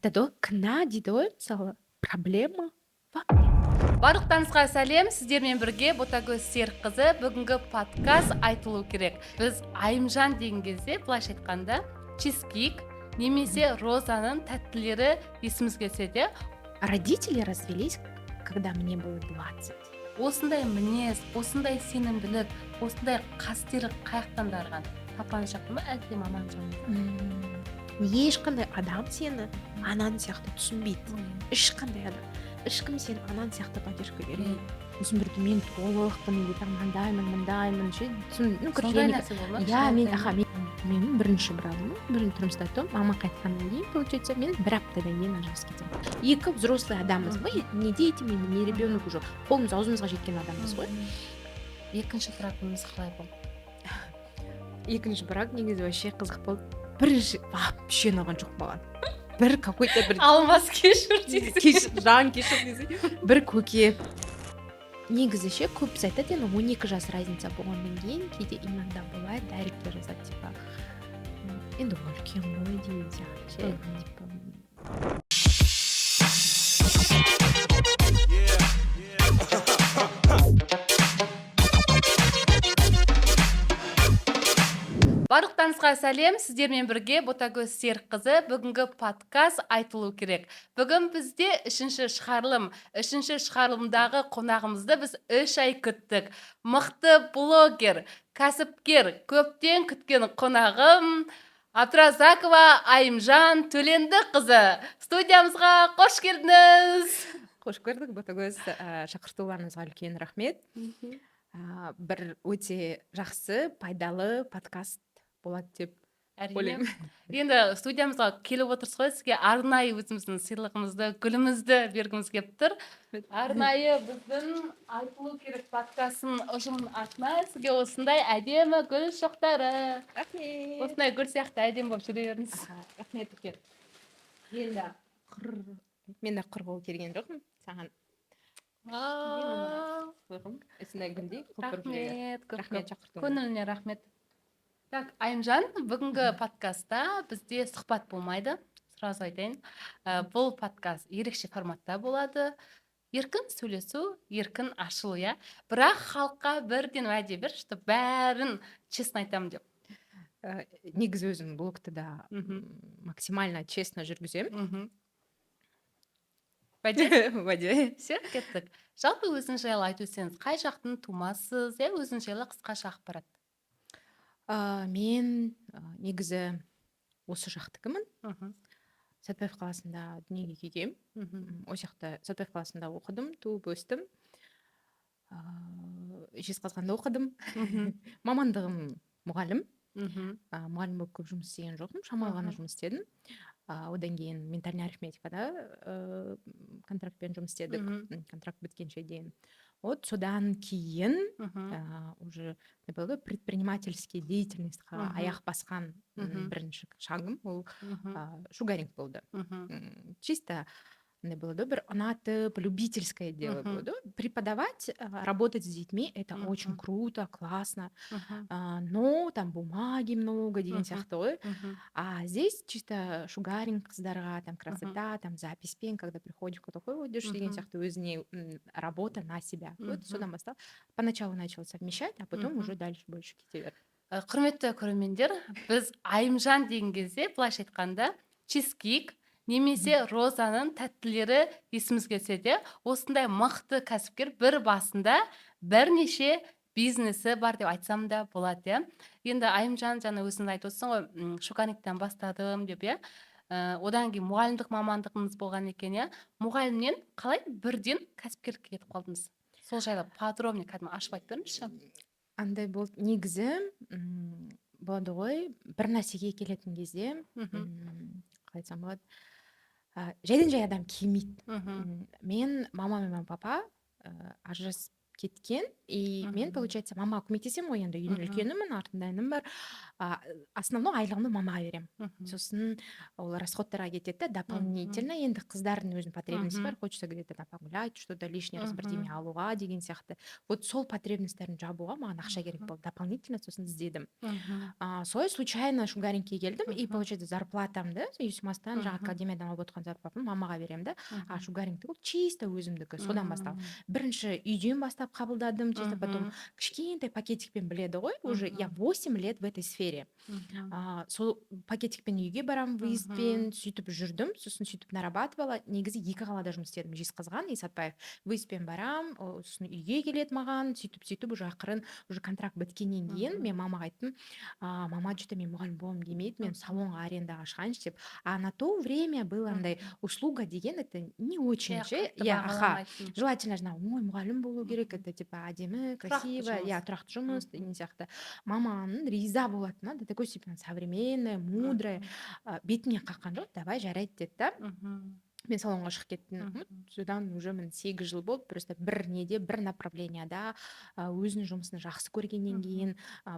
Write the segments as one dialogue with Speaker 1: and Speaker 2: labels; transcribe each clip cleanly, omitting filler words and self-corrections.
Speaker 1: айтады ғой, кінә дейді ғой, мысалы, проблема во мне.
Speaker 2: Барлықтарыңызға сәлем, сіздермен бірге Ботагөз Серікқызы. Бүгінгі подкаст айтылу керек. Біз Айымжан деген кезде, былайша айтқанда, чизкейк немесе розаның тәттілері есімізге түседі.
Speaker 1: Родители развелись, когда мне было 20.
Speaker 2: Осындай мінез, осындай сенімділік, осындай қастерлік қаяқтан дарыған? Папаң жақтан ба, әлде мамаң жақтан?
Speaker 1: Ешқандай адам сені анаң сияқты түсінбейді. Ешқандай адам. Ешкім сені анаң сияқты поддержка бермейді. Өзім бірде мен толықпын, мындаймын,
Speaker 2: Сондай нәрсе болма?
Speaker 1: Менің бірінші брагым, бірінші тұрмыста тұрдым, мама қайтқаннан кейін, получается, мен бір аптадан кейін ажырасып кетемін. Екі взрослый адамбыз ғой, не дети, не ребенок уже, қолымыз аузымызға жеткен адамбыз ғой.
Speaker 2: Екінші брагыңыз қалай болды?
Speaker 1: Екінші брак негізі вообще қызық болды. Бірінші вообще ұнаған жоқ маған. Бір какой-то бір
Speaker 2: Алмас кешір дейсің.
Speaker 1: жан кешір дейсің. Бір көке. Негізі ше көбісі айтады, енді 12 жас разница болғаннан кейін кейде иногда бывает, дайректке жазады, типа, енді ол үлкен ғой деген сияқты ше, типа.
Speaker 2: Барлықтарыңызға сәлем, сіздермен бірге Ботагөз Серікқызы. Бүгінгі подкаст айтылу керек. Бүгін бізде үшінші шығарылымдағы қонағымызды біз 3 ай күттік. Мықты блогер, кәсіпкер, көптен күткен қонағым Абдразакова Айымжан Төлендіқызы. Студиямызға қош келдіңіз.
Speaker 1: Қош көрдік, Ботагөз, шақыртуларыңызға үлкен рахмет. Бір өте жақсы, пайдалы подкаст болады деп ойлаймын.
Speaker 2: Енді студиямызға келіп отырсыз ғой, сізге арнайы өзіміздің сыйлығымызды, гүлімізді бергіміз келіп тұр. Арнайы біздің айтылу керек подкастын ұжымның атынан сізге осындай әдемі гүл шоқтары.
Speaker 1: Рахмет.
Speaker 2: Осындай гүл сияқты әдемі болып жүре беріңіз.
Speaker 1: Рахмет үлкен. Енді мен де құр болып келген жоқпын саған. Осындай гүлдей
Speaker 2: Рахмет,
Speaker 1: шақыртуыңа.
Speaker 2: көңіліне рахмет. Так, Айымжан, бүгінгі подкастта бізде сұхбат болмайды, сразу айтайын. Бұл подкаст ерекше форматта болады. Еркін сөйлесу, еркін ашылу, иә. Бірақ халыққа бірден уәде бер, что бәрін честно айтамын деп.
Speaker 1: Негізі өзім блогты да максимально честно жүргіземін.
Speaker 2: Уәде? Все, кеттік. Жалпы өзің жайлы айтып өтсеңіз, қай жақтың тумасыз, өзің жайлы қысқаша ақпарат?
Speaker 1: Мен негізі осы жақтікімін. Сәтпаев қаласында дүниеге келгенмін. Ол жақта Сәтпаев қаласында оқыдым, туып өстім. Жезқазғанда оқыдым. Мамандығым мұғалім. Мұғалім болып көп жұмыс істеген жоқпын, шамалы ғана жұмыс істедім. Одан кейін ментальный арифметикада контрактпен жұмыс істедік, контракт біткенше дейін. Вот содан кейін уже предпринимательский деятельностьқа аяқ басқан бірінші шагым ол шугаринг болды. Чисто было бір ұнатып, любительское дело было. Преподавать, работать с детьми — это очень круто, классно, но там бумаги много деген сияқты ғой. А здесь чисто шугаринг қыздарға, там красота, там записпен, когда приходишь, такой водишь деген сияқты өзіне работа на себя. Вот содан бастал. Поначалу начал совмещать, а потом уже дальше больше кете берді.
Speaker 2: Құрметті көрермендер, біз Айымжан деген кезде, былайша айтқанда, чизкейк немесе розаның тәттілері есімізге түседі. Осындай мықты кәсіпкер бір басында бірнеше бизнесі бар деп айтсам да болады. Енді Айымжан жаңа өзің айтып отырсың ғой, шугарингтен бастадым деп, одан кейін мұғалімдік мамандығыңыз болған екен, мұғалімнен қалай бірден кәсіпкерлікке кетіп қалдыңыз? Сол жайлы подробный кәдімгі ашып айтып беріңізші.
Speaker 1: Андай болды, негізі болады ғой, бір нәрсеге келетін кезде, қалай айтсам болады, жайдан жай адам келмейді. Мен мама мен папа ажырасып кеткен, и мен, получается, мамаға көмектесемін ғой, енді үйдің үлкенімін, артымда інім бар. Основной айлығымды мамаға беремін. Сосын ол расходтарға кетеді, дополнительно енді қыздардың өзінің потребності бар, хочется где-то там погулять, что-то лишний раз бірдеме алуға деген сияқты. Вот сол потребностьтерін жабуға маған ақша керек болды дополнительно, сосын іздедім. Солай случайно шугарингке келдім, и получается зарплатамды юсмастан жаңағы академиядан алып отқан зарплатамды мамаға беремін да. Шугарингті ол чисто өзімдікі, содан басталды. Бірінші үйден бастап қабылдадым, чисто потом кішкентай пакетикпен біледі ғой, уже я 8 лет в этой сфере. Сол пакетикпен үйге барам, выездпен сөйтіп жүрдім, сосын сөйтіп нарабатывала. Негізі 2 қалада жұмыс істедім, Жезқазған и Сатпаев. Выездпен барам, сосын үйге келеді маған, сөйтіп уже ақырын, уже контракт біткеннен кейін мен мамаға айттым, мама, что-то мен мұғалім боламын келмейді, мен салонға арендаға шығайыншы деп. А на то время было андай услуга деген, это не очень ше, желательно жаңағы ой мұғалім болу керек, это типа әдемі, красиво, тұрақты жұмыс деген сияқты. Маманың риза болатыны, да такой типа современная, мудрая, бетіне қаққан жоқ, давай жарайды деді да. Мен салонға шығып кеттім. Содан уже мен 8 жыл болды, просто бір направленияда өзінің жұмысын жақсы көргеннен кейін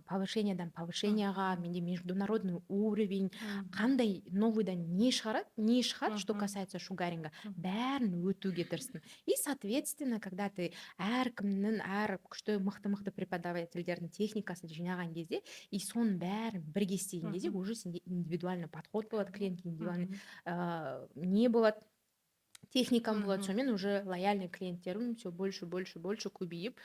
Speaker 1: повышениядан повышенияға, менде международный уровень, қандай новыйдан не шығады, что касается шугаринга, бәрін өтуге тырыстым. И соответственно, когда ты әркімнің, күшті мықты преподавательдердің техникасын жинаған кезде, и соның бәрін бірге істеген кезде уже сенде индивидуальный подход болады, клиентке индивидуальный не болады, техникам болады, сонымен уже лояльный клиенттерім все больше көбейіп,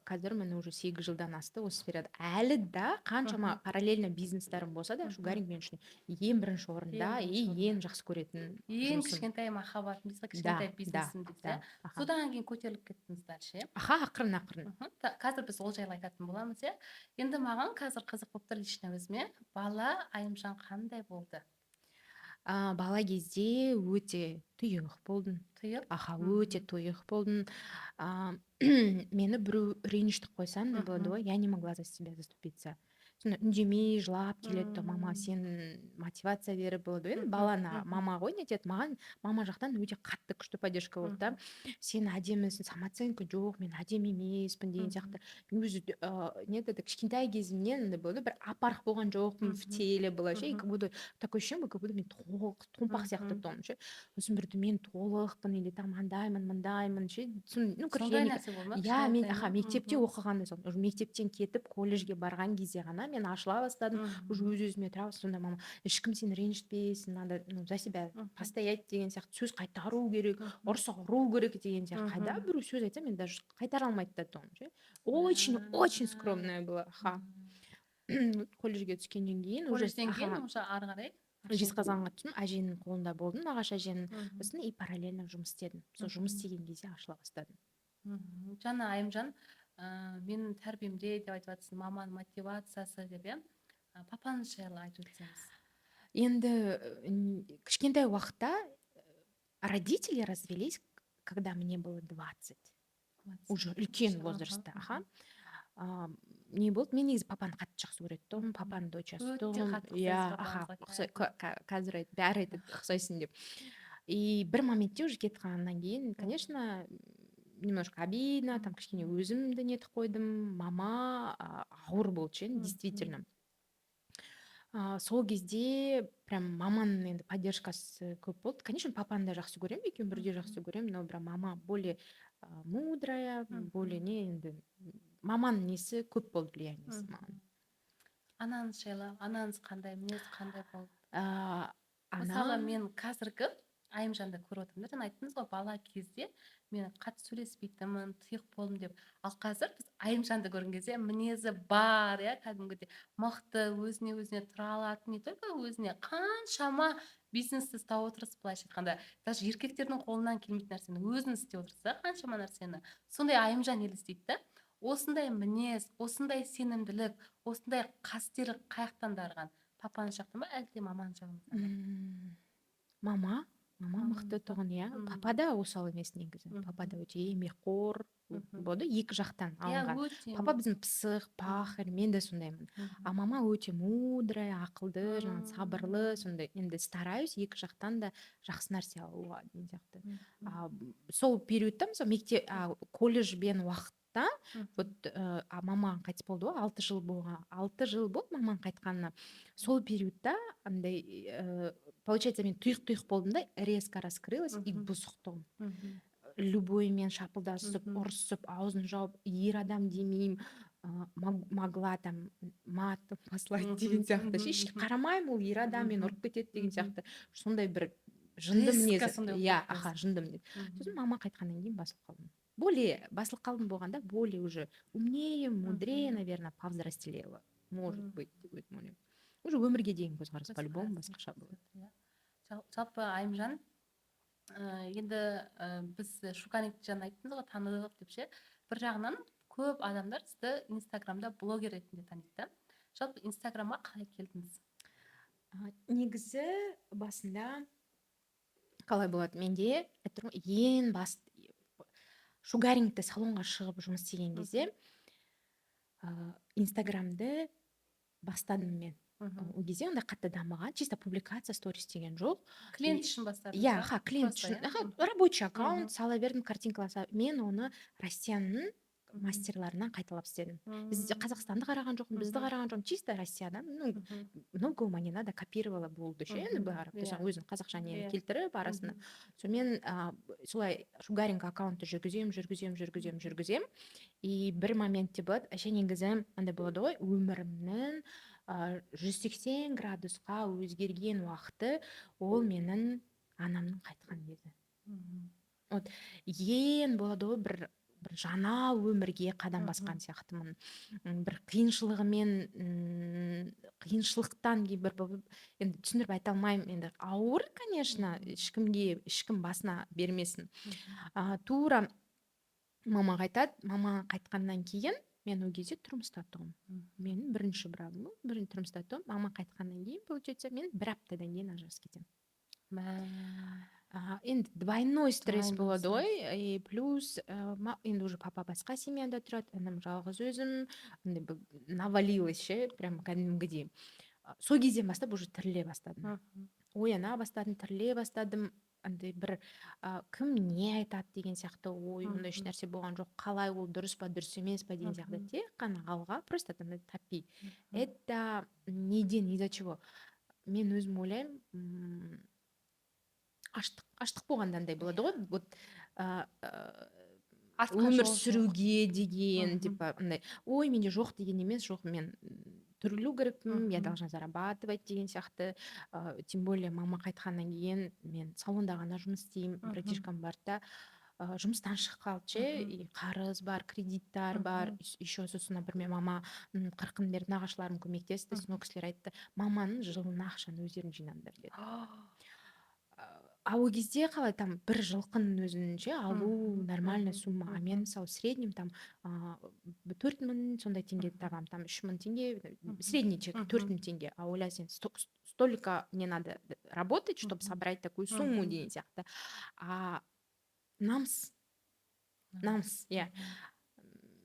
Speaker 1: қазір міне уже 8 жылдан асты осы сферада. Әлі да қаншама параллельно бизнестерім болса да, шугаринг мен үшін ең бірінші орында и ең жақсы көретін
Speaker 2: ең
Speaker 1: жұмысым.
Speaker 2: кішкентай махаббатым дейсіз, кішкентай бизнесім дейсіз. Содан кейін көтеріліп кеттіңіздер ше?
Speaker 1: Ақырын.
Speaker 2: Қазір біз ол жайлы айтатын боламыз, иә. Енді маған қазір қызық болып тұр лично өзіме. Бала Айымжан қандай болды?
Speaker 1: Бала кезде өте тұйық болдым. Өте тұйық болдым. Мені біреу ренжітіп қойса, болады ғой, я не могла за себя заступиться. Үндемей жылап келеді, мама сен мотивация беріп болады. Енді баланы мама ғой не етеді, маған мама жақтан өте қатты күшті поддержка болды да. Сен әдемісің, самооценка жоқ, мен әдемі емеспін деген сияқты. Өзі не еді, кішкентай кезімнен болды, бір апарық болған жоқпын в теле было ше, и как будто такое ощущение, как будто мен томпақ сияқты тұғым ше. Сосын бірді мен толықпын или там мындаймын ше.
Speaker 2: Сондай нәрсе болмақ.
Speaker 1: Я мен мектепте оқығанда, мектептен кетіп колледжге барған кезде ғана мен ашыла бастадым, уже өз-өзіме тұра бастадым. Сонда мама, ешкім сені ренжітпесін, надо за себя постоять деген сияқты, сөз қайтару керек, ұрса ұру керек деген сияқты. Қайда біреу сөз айтса, мен даже қайтара алмайды да тұғым ше. Очень скромная была. Колледжге түскеннен кейін уже
Speaker 2: ары қарай
Speaker 1: Жезқазғанға түстім, әженің қолында болдым, нағашы әженің. Сосын и параллельно жұмыс істедім. Сол жұмыс істеген кезде ашыла бастадым.
Speaker 2: Жаңа Айымжан, менің тәрбиемде деп айтып жатсың, маманың мотивациясы деп, иә. Папаңыз жайлы айтып өтсеңіз.
Speaker 1: Енді кішкентай уақытта родители развелись, когда мне было 20. Уже үлкен возрастта. Не болды, мен негізі папаны қатты жақсы көретін, папаның дочасы тұғым. Қазір бәрі айтады, ұқсайсың деп. И бір моментте уже кетіп қалғаннан кейін, конечно, немножко обидно, там кішкене өзімді нетіп қойдым, мама ауыр болды ше, действительно. Сол кезде прям маманың енді поддержкасы көп болды. Конечно, папаны да жақсы көремін, екеуін бірде жақсы көремін, но бірақ мама более мудрая, более не енді маманың несі көп болды, влияниесі маған.
Speaker 2: Анаңыз жайлы, анаңыз қандай, мінез қандай болды? Мысалы мен қазіргі Айымжанды көріп отырмын. Жаңа айттыңыз ғой, бала кезде мен қатты сөйлеспейтінмін, тұйық болдым деп. Ал қазір біз Айымжанды көрген кезде мінезі бар, иә, кәдімгідей мықты, өзіне тұра алатын, не только өзіне қаншама бизнесті ұстап отырсыз, былайша айтқанда, даже еркектердің қолынан келмейтін нәрсені өзін істеп отырсыз, қаншама нәрсені. Сондай Айымжан елестейді да. Осындай мінез, осындай сенімділік, осындай қастерлік қаяқтан дарыған? Папаңыз жақтан ба, әлде мамаңыз жағынан?
Speaker 1: Мама мықты тұғын, иә. Папа да осал емес негізі. Папа да өте еңбекқор, болады, екі жақтан
Speaker 2: иә
Speaker 1: алынған.
Speaker 2: өте
Speaker 1: Папа біздің пысық, пахыр, мен де сондаймын. А мама өте мудрая, ақылды, жаңағы сабырлы, сондай. Енді стараюсь екі жақтан да жақсы нәрсе алуға деген сияқты. Сол периодта мысалы колледжбен уақытта вот мама қайтыс болды ғой, 6 жыл болған, 6 жыл болды маманың қайтқанына. Сол периодта андай получается мен тұйық болдым да, резко раскрылась и бұзықтығым. Любоймен шапылдасып, ұрысып, аузын жауып, ер адам демеймін, могла там мат послать деген сияқты. Еш қарамаймын, ол ер адам мені ұрып кетеді деген сияқты. Сондай бір жынды мінез. Иә, жынды мінез. Сосын мама қайтқаннан кейін басылып қалдым. Басылып қалдым болғанда, более уже умнее, мудрее, наверное, повзрослела. Может быть, деп ойлаймын. Уже өмірге деген көзқарас по-любому басқаша болады.
Speaker 2: Жалпы Айымжан, енді біз шуканикті жаңа айттыңыз ғой, таныдық деп ше. Бір жағынан көп адамдар сізді инстаграмда блогер ретінде таниды. Жалпы инстаграмға қалай келдіңіз?
Speaker 1: Негізі басында қалай болады, менде ең басты шугарингті салонға шығып жұмыс істеген кезде инстаграмды бастадым мен. Ол кезде онда қатты дамыған, чисто публикация, сторис деген жоқ.
Speaker 2: Клиент үшін бастадыңыз?
Speaker 1: Иә, клиент үшін. Рабочий аккаунт сала бердім, картинкаласа. Мен оны Россияның мастерларынан қайталап істедім. Бізде Қазақстанды қараған жоқпын, бізді қараған жоқпын, чисто Россиядан, много не надо, копировала болды ше, енді барып, өзің қазақша нені келтіріп арасында. Сонымен солай шугаринг аккаунтты жүргізем. И бір моментте болады, негізі андай болады ғой, өмірімнің 180 градусқа өзгерген уақыты ол менің анамның қайтқан кезі. Вот ең болады ғой, бір жаңа өмірге қадам басқан сияқтымын. Бір қиыншылықтан кейін енді түсіндіріп айта алмаймын, енді ауыр, конечно, ешкім басына бермесін. Тура мама қайтқаннан кейін мен ол кезде тұрмыста тұғым. Менің бірінші брагым, тұрмыста тұғым. Мама қайтқаннан кейін, получается, мен 1 аптадан кейін ажырасып кетемін. Енді двойной стресс болады ғой, плюс енді уже папа басқа семьяда тұрады, інім жалғыз өзім, навалилось ше, прям кәдімгідей. Сол кезден бастап уже тіріле бастадым. Ояна бастадым, тіріле бастадым. Андай бір кім не айтады деген сияқты ой, ондай еш нәрсе болған жоқ, қалай ол дұрыс па дұрыс емес па деген сияқты, тек қана алға, просто топи. Это неден, из-за чего? Мен өзім ойлаймын, аштық болғанда андай болады ғой, вот өмір сүруге деген, типа ой, менде жоқ деген емес, жоқ, мен түрлі керекпін, я должна зарабатывать деген сияқты. Тем более мама қайтқаннан кейін мен салонда ғана жұмыс істеймін, братишкам бар да, жұмыстан шығып қалды ше, қарыз бар, кредиттар бар, еще сосын например мама 40-ын берді, нағашыларым көмектесті, сол кісілер айтты, маманың жылына ақшаны өздерің жинаңдар деді. Ол кезде қалай там бір жылқының өзінше алу нормальная сумма, а мен мысалы среднем там 4.000 сондай теңге табам, там 3.000 теңге, средний чек 4.000 теңге, а ойлайсың, столько не надо работать, чтобы собрать такую сумму деген сияқты. Намыс, иә.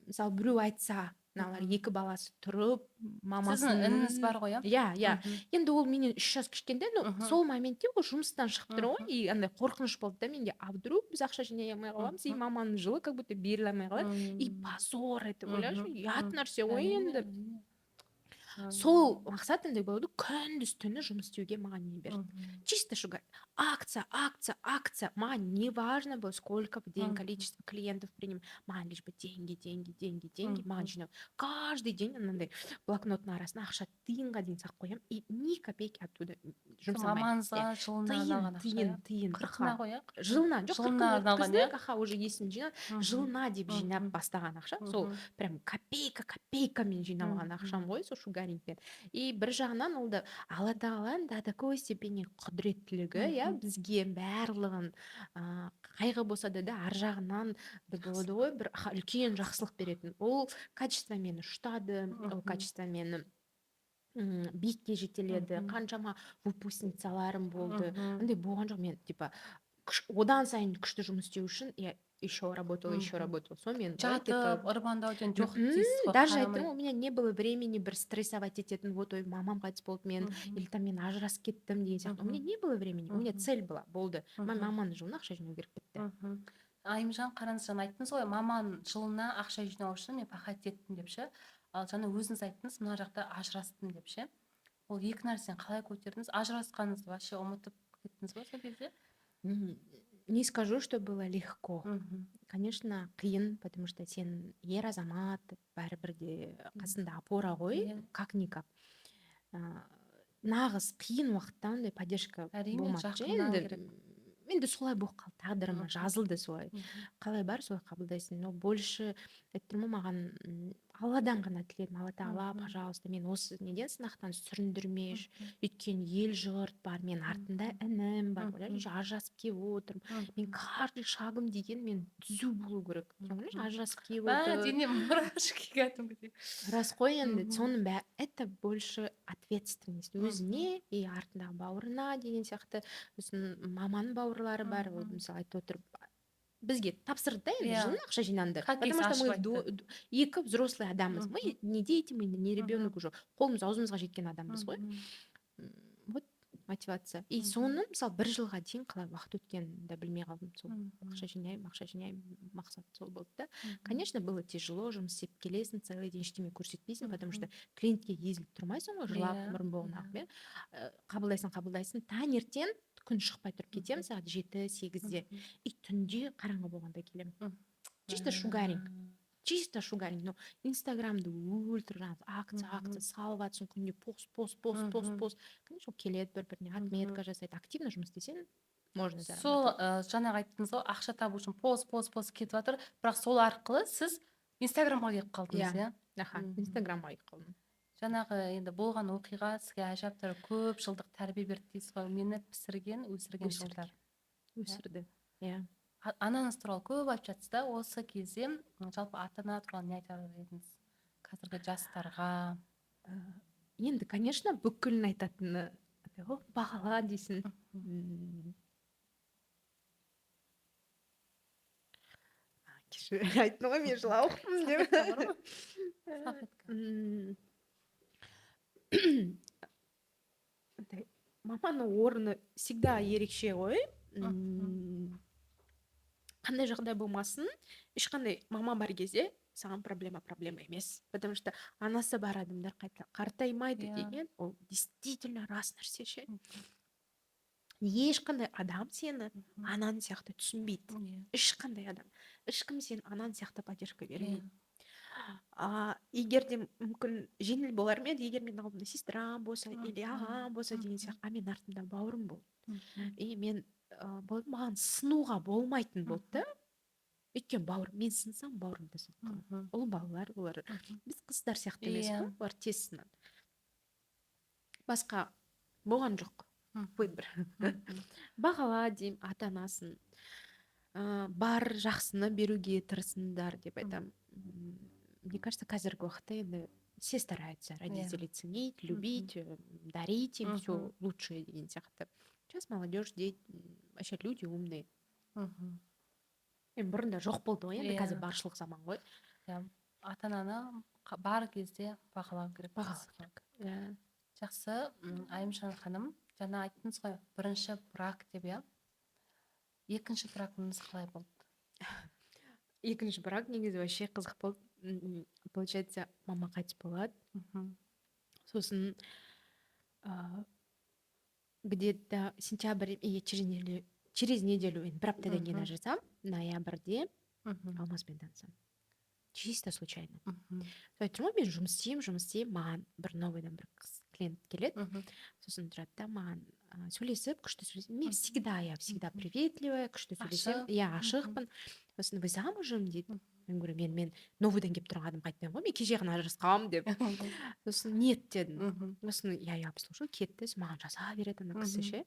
Speaker 1: Мысалы біреу айтса, мыналар 2 баласы тұрып, мамасын...
Speaker 2: Сіздің ініңіз бар ғой,
Speaker 1: иә. Енді ол менен 3 жас кішкентай, сол моментте ол жұмыстан шығып тұр ғой, и андай қорқыныш болды да менде, а вдруг біз ақша жинай алмай қаламыз, и маманың жылы как будто беріле алмай қалады, и позор, это ойлашы, ұят нәрсе ғой енді. Сол мақсат андай болады, күндіз түні жұмыс істеуге маған не берді. Чисто шугар. Акция. Маған не важно было, сколько в день количество клиентов принимать. Маған лишь бы деньги. Маған жинап. Каждый день анандай блокноттың арасына ақша тиынға дейін сақ қоямын, и ни копейки оттуда жұмсамаймын.
Speaker 2: Мамаңызға жылына арналған ақша.
Speaker 1: Тиын.
Speaker 2: 40-на қояқ.
Speaker 1: Жылына, жоқ, 40-ны өткіздік, уже есін жинап, жылына деп
Speaker 2: Мгм.
Speaker 1: жинап бастаған ақша. Сол прям копейкамен жиналған ақшам ғой, сол шугарингпен. И бір жағынан ол да Алла тағаланың до такой степени құдіреттілігі, иә, бізге барлығын қайғы болса да ар жағынан болады ғой, бір үлкен жақсылық беретін. Ол качество мені ұштады, ол качество мені биікке жетеледі, қаншама выпускницаларым болды. Андай болған жоқ, мен типа одан сайын күшті жұмыс істеу үшін я еще работала, сонымен
Speaker 2: жатып ырбаңдауден жоқ дейсіз ғой,
Speaker 1: даже
Speaker 2: қарамай.
Speaker 1: айттым, у меня не было времени бір стрессовать ететін, вот ой мамам қайтыс болды мен, или там мен ажырасып кеттім деген сияқты. У меня не было времени, у меня цель была, болды, маманың жылына ақша жинау керек, бітті.
Speaker 2: Айымжан, қараңыз, жаңа айттыңыз ғой, маманың жылына ақша жинау үшін мен пахать еттім деп ше. Ал жаңа өзіңіз айттыңыз, мына жақта ажырастым деп ше. Ол екі нәрсені қалай көтердіңіз? Ажырасқаныңызды вообще ұмытып кеттіңіз ба сол кезде?
Speaker 1: Не скажу, что было легко. Конечно, қиын, потому что сен ер азамат, бәрібір де қасында опора ғой, как-никак. Нағыз қиын уақытта ондай поддержка болмады. Енді солай болып қалды, тағдырыма жазылды солай. Қалай бар, солай қабылдайсың. Но больше айттым, маған алладан ғана тіледім. Алла тағала, пожалуйста, мен осы неден сынақтан сүріндірмеш. Өйткені ел жұрт бар, мен артында інім бар, ажырасып келіп отырмын. Мен каждый шагым деген мен түзу болу керек. Ажырасып келіп отырмын.
Speaker 2: Денем мурашки кәдімгідей.
Speaker 1: Рас қой, енді соның бәрі это больше ответственность өзіне и артындағы бауырына деген сияқты. Сосын маманың бауырлары бар, мысалы айтып отыр, бізге тапсырды да енді жылына ақша жинанды, потому что мы екі взрослый адамбыз, мы не дети, мы не ребенок уже, қолымыз аузымызға жеткен адамбыз ғой. Вот мотивация. И соны мысалы бір жылға дейін қалай уақыт өткенін білмей қалдым. Сол ақша жинаймын, мақсат сол болды да. Конечно, было тяжело, жұмыс істеп келесің, целый день ештеңе көрсетпейсің, потому что клиентке езіліп тұрмайсың ғой, жылап мұрын болғанағымен. Қабылдайсың, таңертең күн шықпай тұрып кетемін сағат 7-8-де, и түнде қараңғы болғанда келемін. Чисто шугаринг, но инстаграмды ультра акция салып жатсың, күнде пост. Конечно, келеді бір-біріне отметка жасайды, активно жұмыс істесең можно зарабатывать.
Speaker 2: Сол жаңағы айттыңыз ғой, ақша табу үшін пост кетіп жатыр, бірақ сол арқылы сіз инстаграмға келіп қалдыңыз, иә?
Speaker 1: Инстаграмға келіп қалдым.
Speaker 2: Жаңағы енді болған оқиға сізге әжептәуір көп жылдық тәрбие берді дейсіз ғой, мені пісірген, өсірген жылдар.
Speaker 1: Өсірді, иә.
Speaker 2: Анаңыз туралы көп айтып жатсыз да, осы кезде жалпы ата-ана туралы не айтар едіңіз қазіргі жастарға?
Speaker 1: Енді, конечно, бүкілін айтатыны бағала дейсің. Айттым ғой, мен жылауықпыз деп. Маманың орны всегда ерекше ғой. Қандай жағдай болмасын, ешқандай мама бар кезде саған проблема емес. Потому что анасы бар адамдар қартаймайды деген, ол действительно рас нәрсе ше. Ешқандай адам сені анаң сияқты түсінбейді. Ешқандай адам. Ешкім сен анаң сияқты поддержка бермейді. Егер де мүмкін жеңіл болар ма еді, егер мен алдымда сестрам болса или ағам болса деген сияқты, мен артымда бауырым болды. И мен маған сынуға болмайтын болды да. Өйткені бауыр, мен сынсам бауырым да сынады. Ол балалар, олар біз қыздар сияқты емес қой, олар тез сынады. Басқа болған жоқ. Бағала деймін, ата-анасын. Бар жақсыны беруге тырысыңдар деп айтамын. Мне кажется, қазіргі уақытта енді все стараются родители ценить, любить, дарить им все лучшее деген сияқты. Сейчас молодежь дейді, вообще люди умные. Бұрында жоқ болды ғой, енді қазір баршылық заман ғой.
Speaker 2: Ата-ананы бар кезде бағалау керек. Жақсы, Айымжан ханым, жаңа айттыңыз ғой, бірінші брак деп, иә? Екінші брагыңыз қалай болды?
Speaker 1: Екінші брак негізі вообще қызық болды. Получается, мама қайтыс болады. Сосын где-то сентябрь, через неделю, бір аптадан кейін ажырасам, ноябрьде Алмазбен танысам. Чисто случайно. Айтырмын, мен жұмыс істеймін, маған бір новыйдан бір клиент келеді. Сосын тұрады да, маған сөйлесіп, күшті сөйлесем. Мен всегда приветливая, күшті сөйлесем. Я ашықпын. Сосын, вы замужем дейді. мен көрем мен новыйдан келіп тұрған адамға айтпаймын ғой, мен кеше ғана ажырасқанмын деп. Сосын нет дедім. Сосын я обслужу, кетті, маған жаза береді ана кісі ше.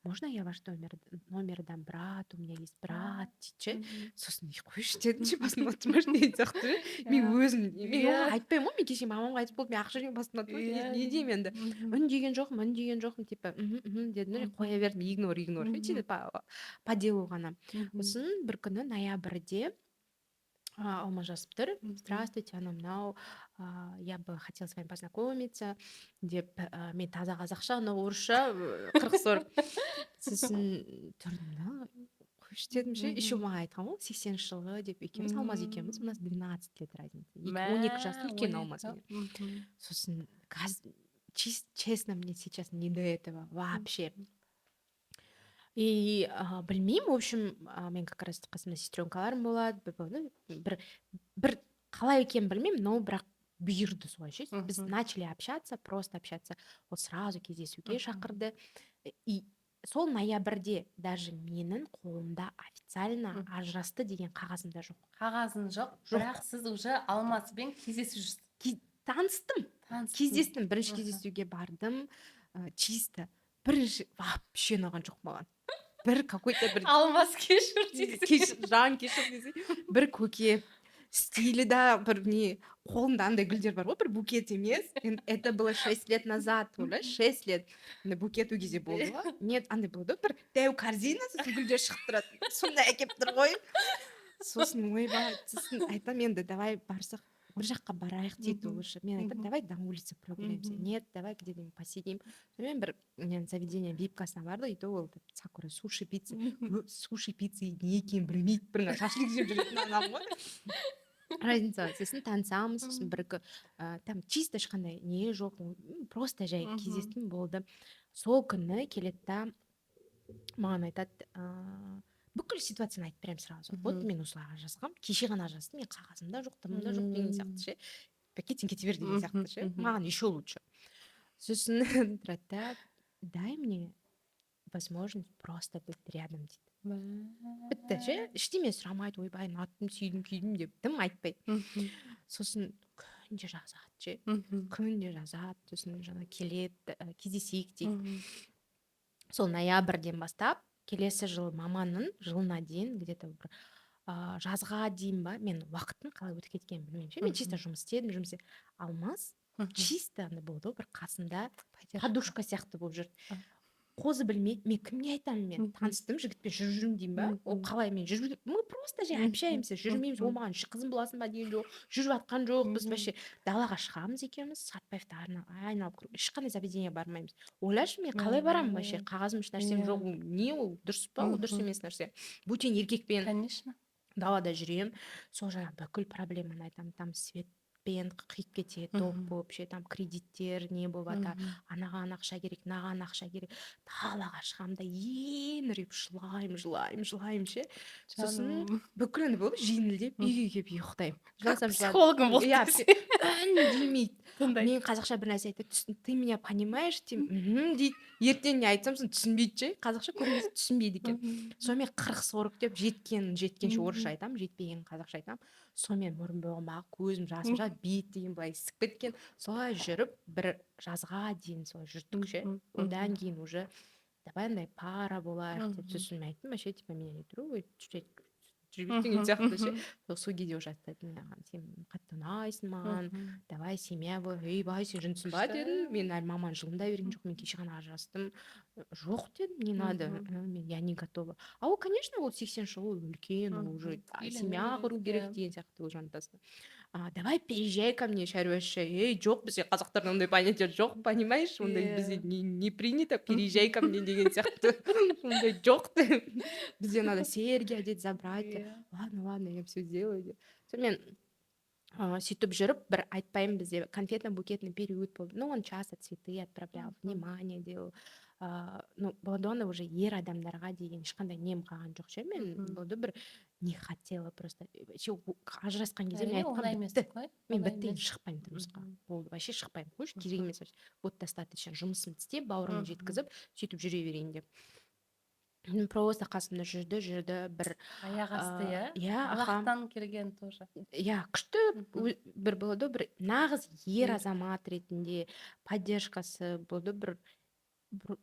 Speaker 1: Можно я ваш номер дам брату, у меня есть брат дейді ше. Сосын қойшы дедім ше, посмотрим деген сияқты. Мен өзім мен оған айтпаймын ғой, мен кеше мамам қайтыс болды, мен ақша жинап посмотрим, не деймін енді. Үндеген жоқпын, типа дедім, қоя бердім, игнор ше, по делу ғана. Сосын бір күні ноябрьде Алма жазып тұр. Здравствуйте, анау мынау, я бы хотела с вами познакомиться деп, мен таза қазақша, анау орысша 40-40. Сосын тұрдым да, қойшы дедім ше, еще маған айтқан ғой 80 жылғы деп, екеуміз Алмаз екеуміз, у нас 12 лет разница, 12 жас үлкен Алмаз менен. Сосын честно, мне сейчас не до этого вообще. И білмеймін, в общем, мен как раз қасымда сестренкаларым болады, бір қалай екенін білмеймін, но бірақ бұйырды солай ше. Біз начали общаться, просто общаться, вот сразу кездесуге шақырды. И сол ноябрьде даже менің қолымда официально ажырасты деген қағазымда жоқ.
Speaker 2: Қағазың жоқ, бірақ сіз уже Алмазбен кездесіп жүрсіз.
Speaker 1: Таныстым, кездестім, бірінші кездесуге бардым, чисто бірінші вообще ұнаған жоқ маған. Бір какой-то бір
Speaker 2: Алмаз кешір дейсіз.
Speaker 1: Жан кешір дейсіз. Бір көке стилі да, бір не, қолында андай гүлдер бар ғой, бір букет емес. Это было 6 лет назад, ойлай, 6 лет. Букет у кезде болды ғой. Нет, андай болды, бір дәу корзина, сосын гүлдер шығып тұрады. Сонда әкеп тұр ғой. Сосын ойбай, сосын айтам енді, давай барсақ бір жаққа барайық дейді лучше. Мен айтам, давай на улице прогуляемся. Нет, давай где-нибудь посидим. Сонымен бір заведение випкасына барды, и то ол Сакура суши пицца. Суши пицца не екенін білмейді, бір шашлик жеп жүретін адам ғой. Разница, сосын танысамыз, сосын бір там чисто ешқандай не жоқ, просто жай кездестім болды. Сол күні келеді да маған айтады, бүкіл ситуацияны айтып беремін сразу. Вот мен осылай ажырасқанмын, кеше ғана ажырастым, мен қағазымда жоқ, тымымда жоқ деген сияқты ше. Кетсең кете бер деген сияқты ше. Маған еще лучше. Сосын тұрады да, дай мне возможность просто быть рядом дейді. Бітті ше, ештеме сұрамайды, ойбай ұнаттым, сүйдім, күйдім деп дым айтпайды. Сосын күнде жазады ше, күнде жазады, сосын жаңа келеді, кездесейік дейді. Сол ноябрьден бастап келесі жылы маманың жылына дейін где-то бір жазға дейін ба, мен уақыттың қалай өтіп кеткенін білмеймін ше. Мен чисто жұмыс істедім. Алмаз чисто андай болды, бір қасында подушка сияқты болып жүрді. Қозы білмейді, мен кімге айтамын, мен таныстым жігітпен жүрмін деймін ба, ол қалай мен жүріп, мы просто жай общаемся, жүрмейміз, ол маған қызым боласың ба деген жоқ, жүріп жатқан жоқ, біз вообще далаға шығамыз екеуміз, Сатпаевты айналып ешқандай заведение бармаймыз. Ойлашы, мен қалай барамын вообще, қағазым еш нәрсем жоқ, не ол дұрыс па, ол дұрыс емес нәрсе. Бөтен еркекпен
Speaker 2: Конечно.
Speaker 1: далада жүремін, сол жаңа бүкіл проблеманы айтамын, там свет қиып кетеді, топ болып ше, там кредиттер не болып жатыр, анаған ақша керек, мынаған ақша керек. Далаға шығамын да еңіреп жылаймын ше. Сосын бүкіл болды, жеңілдеп үйге келіп ұйықтаймын.
Speaker 2: Психологым болды десең.
Speaker 1: Үндемейді. Мен қазақша бір нәрсе айтады, ты меня понимаешь дейді. Ертең не айтсам, түсінбейді ше. Қазақша көбінесе түсінбейді екен. Сонымен 40-40 деп жеткенше орысша айтамын, жетпеген қазақша айтамын. Сонымен мұрын-бұғымағы көзім жасып жатыр, бет деген былай ісіп кеткен. Солай жүріп, бір жазға дейін солай жүрдік ше. Одан кейін уже давай андай пара болайық деп. Сосын мен айттым, вообще типа меня не трогай, чуть-чуть жүріп деген сияқты ше. Сол кезде уже айтатын, сен қатты ұнайсың маған, давай семья бол, бай сен жынсың ба дедім. Мен әлі маманың жылында берген жоқ, мен кеше ғана ажырастым. Жоқ дедім, не надо, я не готова. А ол, конечно, ол 80 жыл, ол үлкен, ол уже семья құру керек деген сияқты ол жантасына. Давай переезжай ко мне, шаруашы. Жоқ, бізде қазақтарда ондай понятие жоқ, понимаешь, ондай бізде не принято, переезжай ко мне деген сияқты. Ондай жоқ деп. Бізде надо серьги одеть, забрать. Ладно, я все сделаю деп. Сонымен сөйтіп жүріп, бір айтпаймын, бізде конфетно-букетный период болды. Ну, он часто цветы отправлял, внимание делал. Ну, болды уже ер адамдарға деген ешқандай нем қалған жоқ ше. Мен болды бір не хотела просто. Ажырасқан кезде мен айтқам, бітті. Мен бітті, шықпаймын тұрмысқа. Болды, вообще шықпаймын. Қойшы, керек емес. Вот достаточно жұмысымды істеп, бауырымды жеткізіп, сөйтіп жүре берейін деп. просто қасымда жүрді бір
Speaker 2: аяқ асты, иә?
Speaker 1: иә
Speaker 2: Аллахтан келген тоже.
Speaker 1: иә күшті бір болады ғой, бір нағыз ер азамат ретінде поддержкасы болады, бір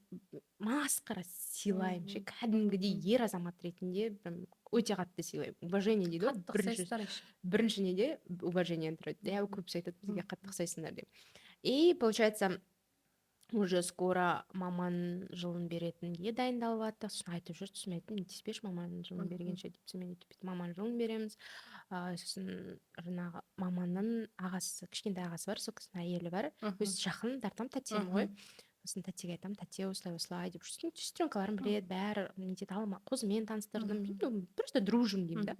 Speaker 1: масқара сыйлаймын ше, кәдімгідей ер азамат ретінде прям өте қатты сыйлаймын. Уважение дейді ғой,
Speaker 2: Қатты ұқсайсыздар еще.
Speaker 1: бірінші неде уважение тұрады. иә көбісі айтады бізге қатты ұқсайсыңдар деп. И получается уже скоро маман жылын беретінге дайындалып жатыр. Сосын айтып жүр, сосын мен айттым, не тиіспеші маман жылын бергенше деп. Мен өйтіп маман жылын береміз. Сосын жаңағы маманның ағасы, кішкентай ағасы бар, сол кісінің әйелі бар. Өзі жақын тартам, тәтем ғой. Сосын тәтеге айтамын, тәте осылай деп. Сестренкаларым біледі, бәрі не дейді, қозымен таныстырдым, просто дружим деймін да.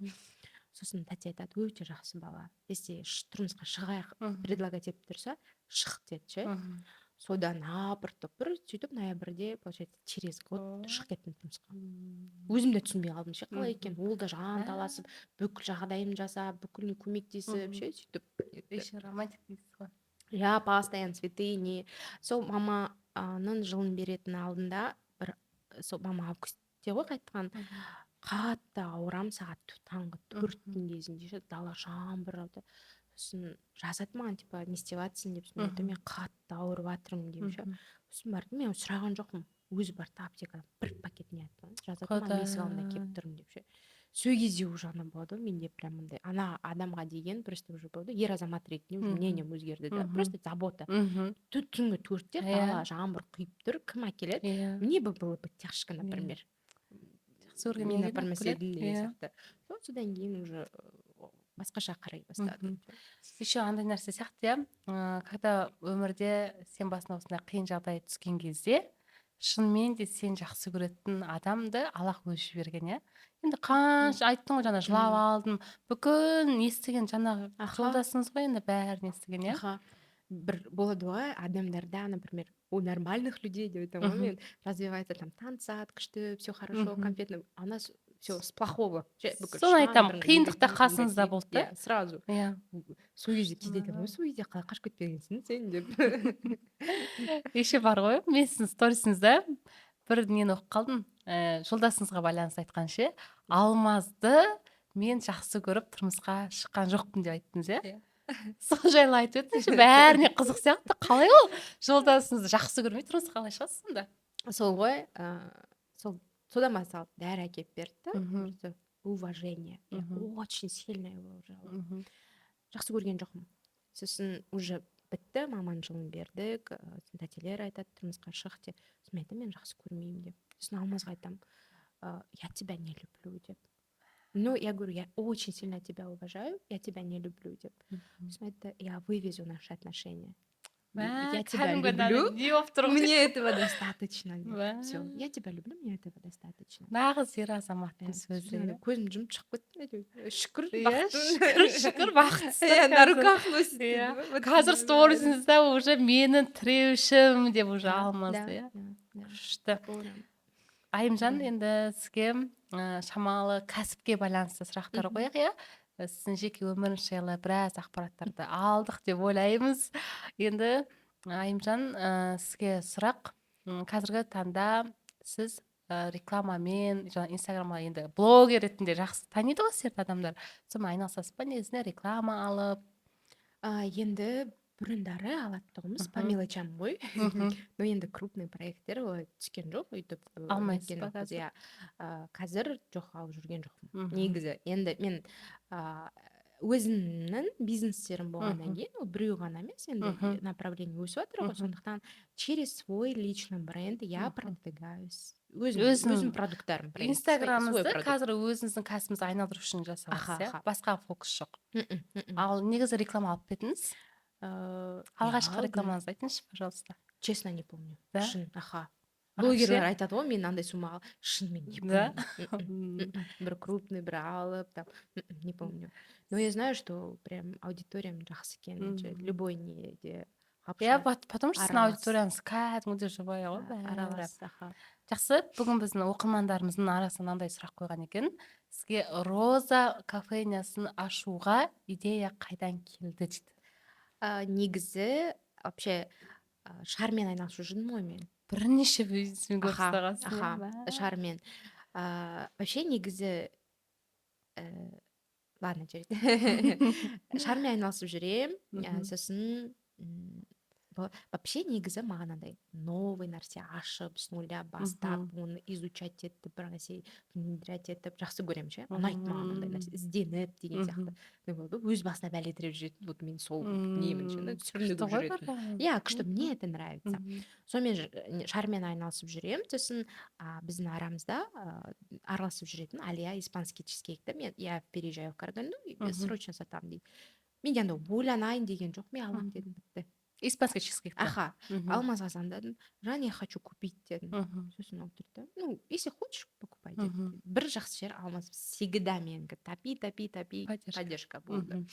Speaker 1: Сосын тәте айтады, өте жақсы бала, если тұрмысқа шығайық предлагать етіп тұрса, шық деді ше. Содан апыр-топыр сөйтіп ноябрьде, получается, через год шығып кеттім тұрмысқа. Өзім де түсінбей қалдым ше, қалай екен. Ол да жанталасып, бүкіл жағдайын жасап, бүкіл көмектесіп ше, сөйтіп.
Speaker 2: Еще романтик дейсіз ғой.
Speaker 1: Я постоянно цветы не. Сол маманың жылын беретін алдында бір сол мама августте ғой қайтқан. Қатты ауырам, сағат таңғы 4-тің кезінде ше, дала жаңбыр жауды. Сосын жазады маған, типа, не істеп жатсың деп. Мен айтамын, мен қатты ауырып жатырмын деймін ше. Сосын бардым, мен сұраған жоқпын. Өзі барды аптекадан бір пакет не айтты. Жазады маған, есік алдында келіп тұрмын деп ше. Сол кезде уже ана болады ғой, менде прям мындай ана адамға деген просто уже болады, ер азамат ретінде уже мнением өзгерді да. Просто забота. Түнгі 4-те дала жаңбыр құйып тұр, кім әкеледі? Мне бы было бы тяжко, например. Мен, например, сияқты. Содан кейін уже басқаша қарай бастадым.
Speaker 2: Еще андай нәрсе сияқты, иә, когда өмірде сен басына осындай қиын жағдай түскен кезде, шынымен де сен жақсы көретін адамды Аллах өзі жіберген, иә. Енді қанша айттың ғой, жаңа жылап алдым, бүкіл естіген жаңағы жолдасыңыз ғой, енді бәрін естіген, иә.
Speaker 1: Бір болады ғой, адамдарда, например, у нормальных людей деп айтамын ғой мен, развивается там танцат, күшті, все хорошо, конфетно, а у нас все с плохого.
Speaker 2: Соны айтамын, қиындықта қасыңызда болды да.
Speaker 1: Сразу.
Speaker 2: Иә.
Speaker 1: Сол кезде кейде айтамын, сол кезде қалай қашып кетпегенсің сен деп.
Speaker 2: Еще бар ғой, мен сіздің сторисіңізде бір нені оқып қалдым, жолдасыңызға байланысты айтқан ше, Алмазды мен жақсы көріп тұрмысқа шыққан жоқпын деп айттыңыз, иә. Сол жайлы айтып өтсеңізші, бәріне қызық сияқты. Қалай ол жолдасыңызды жақсы көрмей тұрмысқа қалай шығасыз сонда?
Speaker 1: Сол ғой, содан басталды, дәрі әкеліп берді. Уважение. Я очень сильно его уважала. Жақсы көрген жоқпын. Сосын уже бітті, маман жылын бердік, тәтелер айтады, тұрмысқа шық деп. Сосын айтамын, мен жақсы көрмеймін деп. Сосын Алмазға айтамын, я тебя не люблю деп. Ну, я говорю, я очень сильно тебя уважаю, я тебя не люблю деп. Сосын айтты, я вывезу наши отношения. Я тебя люблю, мне этого достаточно. Все, я тебя люблю, мне этого достаточно.
Speaker 2: Нағыз ер азаматтың сөзі.
Speaker 1: Көзім жұмып шығып кетті. Шүкір,
Speaker 2: шүкір, бақытсыз.
Speaker 1: На руках носит.
Speaker 2: Қазір сторисіңізде уже менің тіреушім деп уже Алмазды. Күшті. Айымжан, енді сізге шамалы кәсіпке байланысты сұрақтар қояйық, иә? Сіздің жеке өміріңіз жайлы біраз ақпараттарды алдық деп ойлаймыз. Енді Айымжан, сізге сұрақ, қазіргі таңда сіз рекламамен, инстаграмға енді блогер ретінде жақсы таниды ғой сіздерді адамдар. Сонымен айналысасыз ба, негізінде реклама алып?
Speaker 1: Енді бұрындары алаттығымыз по мелочам ғой. Но енді крупный проекттер олай түскен жоқ, өйтіп
Speaker 2: алмайсыз ба қазір?
Speaker 1: Қазір жоқ, алып жүрген жоқпын. Негізі енді мен өзімнің бизнестерім болғаннан кейін, біреу ғана емес, енді направление өсіп жатыр ғой, сондықтан через свой личный бренд я продвигаюсь. Өзім продукттарым.
Speaker 2: Инстаграмыңызды қазір өзіңіздің кәсібіңізді айналдыру үшін жасаватсыз, иә? Басқа фокус жоқ. Ал негізі реклама алып кетіңіз? Алғашқы рекламаңызды айтыңызшы, пожалуйста.
Speaker 1: Честно, не помню. Шын, блогерлер айтады ғой, мен андай сумма шынымен не помню. Бір крупный, бір алып, там, не помню. Но я знаю, что прям аудиториям жақсы екен, любой неде.
Speaker 2: Я потому что сіздің аудиторияңыз кәдімгідей жұбайы ғой,
Speaker 1: аралас.
Speaker 2: Жақсы, бүгін біздің оқырмандарымыздың арасынан мынандай сұрақ қойған екен. Сізге Роза кофейнясын ашуға идея қайдан келді дейді?
Speaker 1: Негізі, вообще, шармен айналысып жүрдім ғой мен.
Speaker 2: бірнеше ісімен көріп
Speaker 1: Аха,
Speaker 2: тастағансың
Speaker 1: аха,
Speaker 2: иә.
Speaker 1: шармен. Вообще негізі ладно жарайды. Шармен айналысып жүрем.
Speaker 2: Мгм.
Speaker 1: Сосын вообще негізі маған андай новый нәрсе ашып с нуля бастап
Speaker 2: Мгм.
Speaker 1: оны изучать етіп бір нәрсе внедрять етіп жақсы көремін ше. Ұнайды маған ондай нәрсе
Speaker 2: Мгм.
Speaker 1: ізденіп деген сияқты.
Speaker 2: Мгм.
Speaker 1: Не болады ғой, өз басына бәле тіреп жүретін вот мен сол немін ше, сүрінігіп
Speaker 2: Күшті ғой
Speaker 1: жүретін.
Speaker 2: бәрі.
Speaker 1: Иә, күшті, мне это нравится.
Speaker 2: Мгм.
Speaker 1: Сонымен шармен айналысып жүрем. Сосын біздің арамызда араласып жүретін Алия испанский чизкейкті я переезжаю в Караганду и
Speaker 2: Мгм.
Speaker 1: срочно сатамын дейді. Мен де андай ойланайын деген жоқ, мен аламын
Speaker 2: Мгм.
Speaker 1: дедім, бітті.
Speaker 2: Испанский чизкейкті.
Speaker 1: Аха,
Speaker 2: Мгм.
Speaker 1: алмазға звондадым, Жан, я хочу купить дедім.
Speaker 2: Мгм.
Speaker 1: Сосын ол тұрды да, ну, если хочешь, покупай
Speaker 2: Мгм.
Speaker 1: деді. Бір жақсы жері алмаз всегда менікі тапи
Speaker 2: Поддержка.
Speaker 1: поддержка болды.
Speaker 2: Мгм.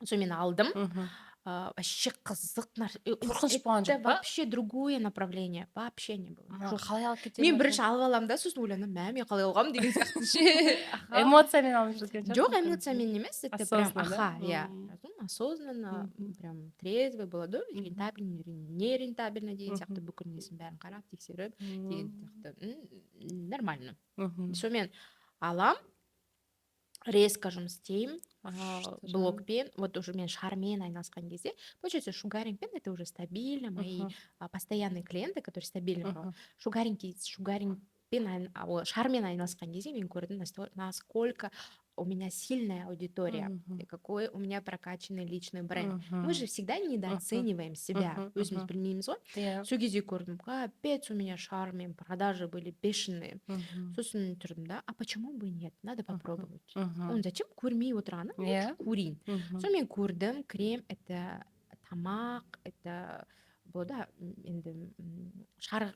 Speaker 1: Сонымен алдым.
Speaker 2: Мгм.
Speaker 1: Вообще қызық нәрсе.
Speaker 2: Қорқыныш болған жоқ
Speaker 1: Это
Speaker 2: па?
Speaker 1: вообще другое направление. Вообще не было. Жоқ.
Speaker 2: Қалай алып кетемін
Speaker 1: Мен
Speaker 2: екен?
Speaker 1: бірінші алып аламын да, сосын ойланамын, мен қалай алғанмын деген сияқты ше. Аха.
Speaker 2: Эмоциямен алып жүрген
Speaker 1: Жоқ,
Speaker 2: шығарсың.
Speaker 1: эмоциямен емес, это прям,
Speaker 2: Осознанно,
Speaker 1: аха,
Speaker 2: да?
Speaker 1: иә.
Speaker 2: Мгм.
Speaker 1: Осознанно,
Speaker 2: Мгм.
Speaker 1: прям трезвый болады,
Speaker 2: Мгм.
Speaker 1: рентабельный, нерентабельный деген
Speaker 2: Мгм.
Speaker 1: сияқты бүкіл несін бәрін қарап, тексеріп, деген
Speaker 2: Мгм.
Speaker 1: сияқты нормально.
Speaker 2: Мгм.
Speaker 1: Сонымен алам, резко жұмыс істеймін,
Speaker 2: Күшті жан.
Speaker 1: блогпен, вот уже мен шармен айналысқан кезде, получается, шугарингпен это уже стабильно, мои
Speaker 2: Мгм.
Speaker 1: постоянные клиенты, которые стабильно
Speaker 2: Мгм.
Speaker 1: барады. Шугарингпен, шармен айналысқан кезде мен көрдім, насколько у меня сильная аудитория,
Speaker 2: Мгм.
Speaker 1: и какой у меня прокачанный личный бренд.
Speaker 2: Мгм.
Speaker 1: Мы же всегда недооцениваем себя,
Speaker 2: Мгм.
Speaker 1: өзіміз
Speaker 2: Мгм.
Speaker 1: білмейміз ғой.
Speaker 2: Иә.
Speaker 1: Сол кезде көрдім, капец, у меня шармен продажи были бешеные.
Speaker 2: Мгм.
Speaker 1: Сосын тұрдым да, а почему бы нет, надо попробовать.
Speaker 2: Мгм.
Speaker 1: Он зачем көрмей отырғаны,
Speaker 2: Иә.
Speaker 1: лучше көрейін.
Speaker 2: Мгм.
Speaker 1: Сонымен көрдім, крем, это тамақ, это болады енді шар,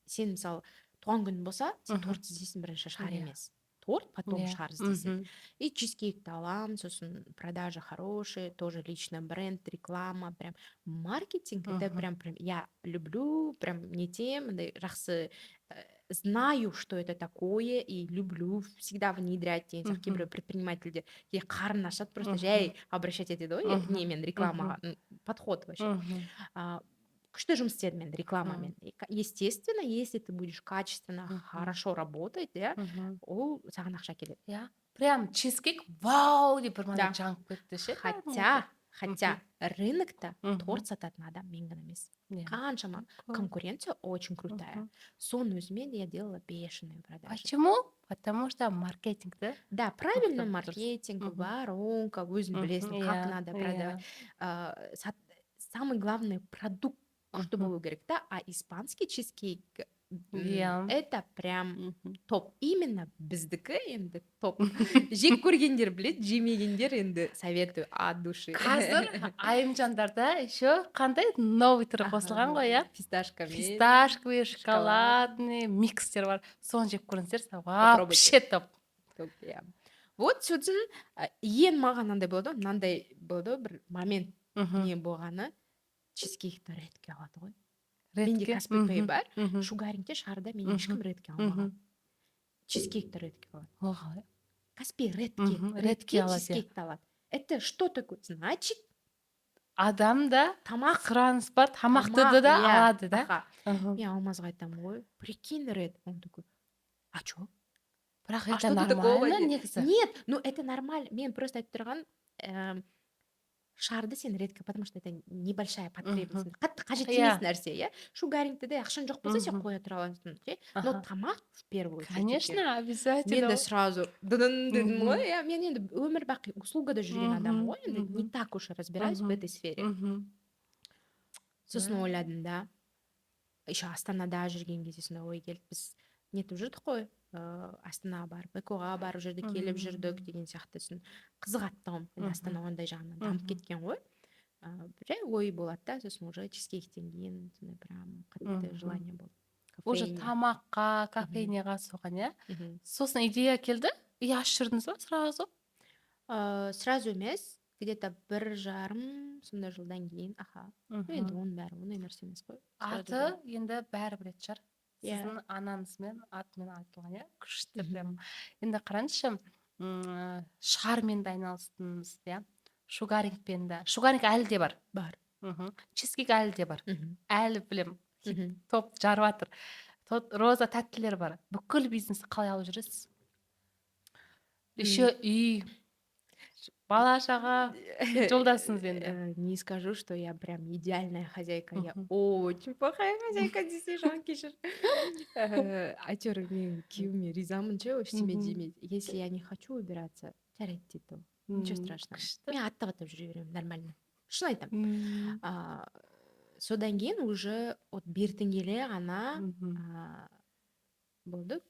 Speaker 1: сен мысалы туған күн болса, сен
Speaker 2: Мгм.
Speaker 1: торт іздейсің бірінші, шар
Speaker 2: Иә.
Speaker 1: емес. Торт, потом
Speaker 2: Иә.
Speaker 1: шар іздейсің.
Speaker 2: Мгм.
Speaker 1: И чизкейкті аламын, сосын продажа хорошие, тоже личный бренд, реклама, прям маркетинг, это
Speaker 2: Мгм.
Speaker 1: прям я люблю, прям не тем, жақсы знаю, что это такое, и люблю всегда внедрять деген сияқты. Кейбір предпринимательдер қарын ашады, просто жай обращать етеді ғой, немен рекламаға, подход вообще.
Speaker 2: Мгм.
Speaker 1: Күшті жұмыс істедім мен рекламамен. Естественно, если ты будешь качественно, хорошо работать,
Speaker 2: Мгм.
Speaker 1: ол саған ақша келеді.
Speaker 2: Иә. Прям чизкейк вау деп бір
Speaker 1: Да.
Speaker 2: мана жанып кетті ше.
Speaker 1: Хотя рынокта
Speaker 2: Мгм.
Speaker 1: торт сататын адам мен ғана емес.
Speaker 2: Иә.
Speaker 1: Қаншама
Speaker 2: Көп.
Speaker 1: конкуренция очень крутая.
Speaker 2: Мгм.
Speaker 1: Соның өзімен я делала бешеные продажи.
Speaker 2: Почему? Потому что маркетинг, да?
Speaker 1: Да, правильный
Speaker 2: Мықты
Speaker 1: маркетинг,
Speaker 2: дұрыс. Мгм.
Speaker 1: воронка, өзің
Speaker 2: Мгм.
Speaker 1: білесің, как
Speaker 2: Иә,
Speaker 1: надо
Speaker 2: иә.
Speaker 1: продавать. Самый главный продукт күшті
Speaker 2: Мгм.
Speaker 1: болу керек та, а испанский чизкейк
Speaker 2: Иә.
Speaker 1: это прям
Speaker 2: Мгм.
Speaker 1: топ. Именно біздікі енді топ. Жек көргендер біледі, жемегендер енді советую от души.
Speaker 2: Қазір айымжандарда еще қандай новый түрі қосылған ғой, иә?
Speaker 1: Фисташкамен.
Speaker 2: Фисташковый, шоколадный, микстер бар. Соны жеп көріңіздер,
Speaker 1: Попробуйте.
Speaker 2: вообще топ.
Speaker 1: Топ, иә. Вот сосын ең маған мынандай болады ғой, мынандай болады ғой, бір момент не болғаны, чизкейкті редке алады ғой. Менде Каспи Пэй бар, шугарингте шарда мен ешкім редке алмаған. Чизкейкті редке алады.
Speaker 2: Оға.
Speaker 1: Каспи
Speaker 2: Редке
Speaker 1: редке
Speaker 2: алады, иә.
Speaker 1: чизкейкті алады. Это что такое? Значит,
Speaker 2: Адамда
Speaker 1: тамақ,
Speaker 2: сұраныс бар, тамақты да
Speaker 1: иә,
Speaker 2: алады, да?
Speaker 1: аха.
Speaker 2: Мгм.
Speaker 1: Мен алмазға айтамын ғой, прикинь, ред. Он такой, а чё?
Speaker 2: Бірақ
Speaker 1: А
Speaker 2: это
Speaker 1: что ты такого
Speaker 2: нормально
Speaker 1: делаешь?
Speaker 2: негізі.
Speaker 1: Нет, ну это нормально. Мен просто айтып тұрған шарды сен редко, потому что это небольшая потребность. Қатты қажет емес нәрсе, иә. Шугарингті де ақшаң жоқ болса, сен қоя тұра аласың. Но тамақ в первую очередь.
Speaker 2: Конечно, обязательно.
Speaker 1: Мен де сразу дыдын дедім ғой, иә. Мен енді өмір бақи услугада жүрген адам ғой, енді не так уж и разбираюсь в этой сфере. Сосын ойладым да, еще астанада жүрген кезде сондай ой келді, біз нетіп жүрдік қой, астанаға барып, БК-ға барып жүрдік, келіп жүрдік деген сияқты. Сосын қызығаттығым, астана ондай жағынан дамып кеткен ғой. Жай ой болады да, сосын уже чизкейктен кейін сондай прям қатты желание болды.
Speaker 2: Уже тамаққа, кофейняға соған, иә? Сосын идея келді, и ашып жүрдіңіз ба сразу?
Speaker 1: Сразу емес, где-то 1,5 сондай жылдан кейін, аха. Енді оның бәрі ондай нәрсе емес қой.
Speaker 2: Аты енді бәрі білетін шығар.
Speaker 1: Иә.
Speaker 2: Сіздің анаңызмен атымен айтылған, иә? Күшті прям. Енді қараңызшы, шармен де айналыстыңыз, иә? Шугарингпен де. Шугаринг әлі де бар.
Speaker 1: Бар.
Speaker 2: Чизкейк әлі де бар. Әлі білем.
Speaker 1: Мгм.
Speaker 2: топ жарып жатыр. Роза тәттілер бар. Бүкіл бизнесті қалай алып жүресіз? Еще үй, бала шаға, жолдасыңыз енді.
Speaker 1: Не скажу, что я прям идеальная хозяйка. Я
Speaker 2: Мгм.
Speaker 1: очень плохая хозяйка, десей жан кешір. Әйтеуір мен күйеуіме ризамын ше ештеме
Speaker 2: Мгм.
Speaker 1: демейді. Если я не хочу убираться, жарайды дейді ол. Ничего страшного.
Speaker 2: Күшті.
Speaker 1: Мен аттап жүре беремін, нормально. Шын айтамын.
Speaker 2: Мгм.
Speaker 1: Содан кейін уже вот бертін келе ғана
Speaker 2: Мгм.
Speaker 1: болды,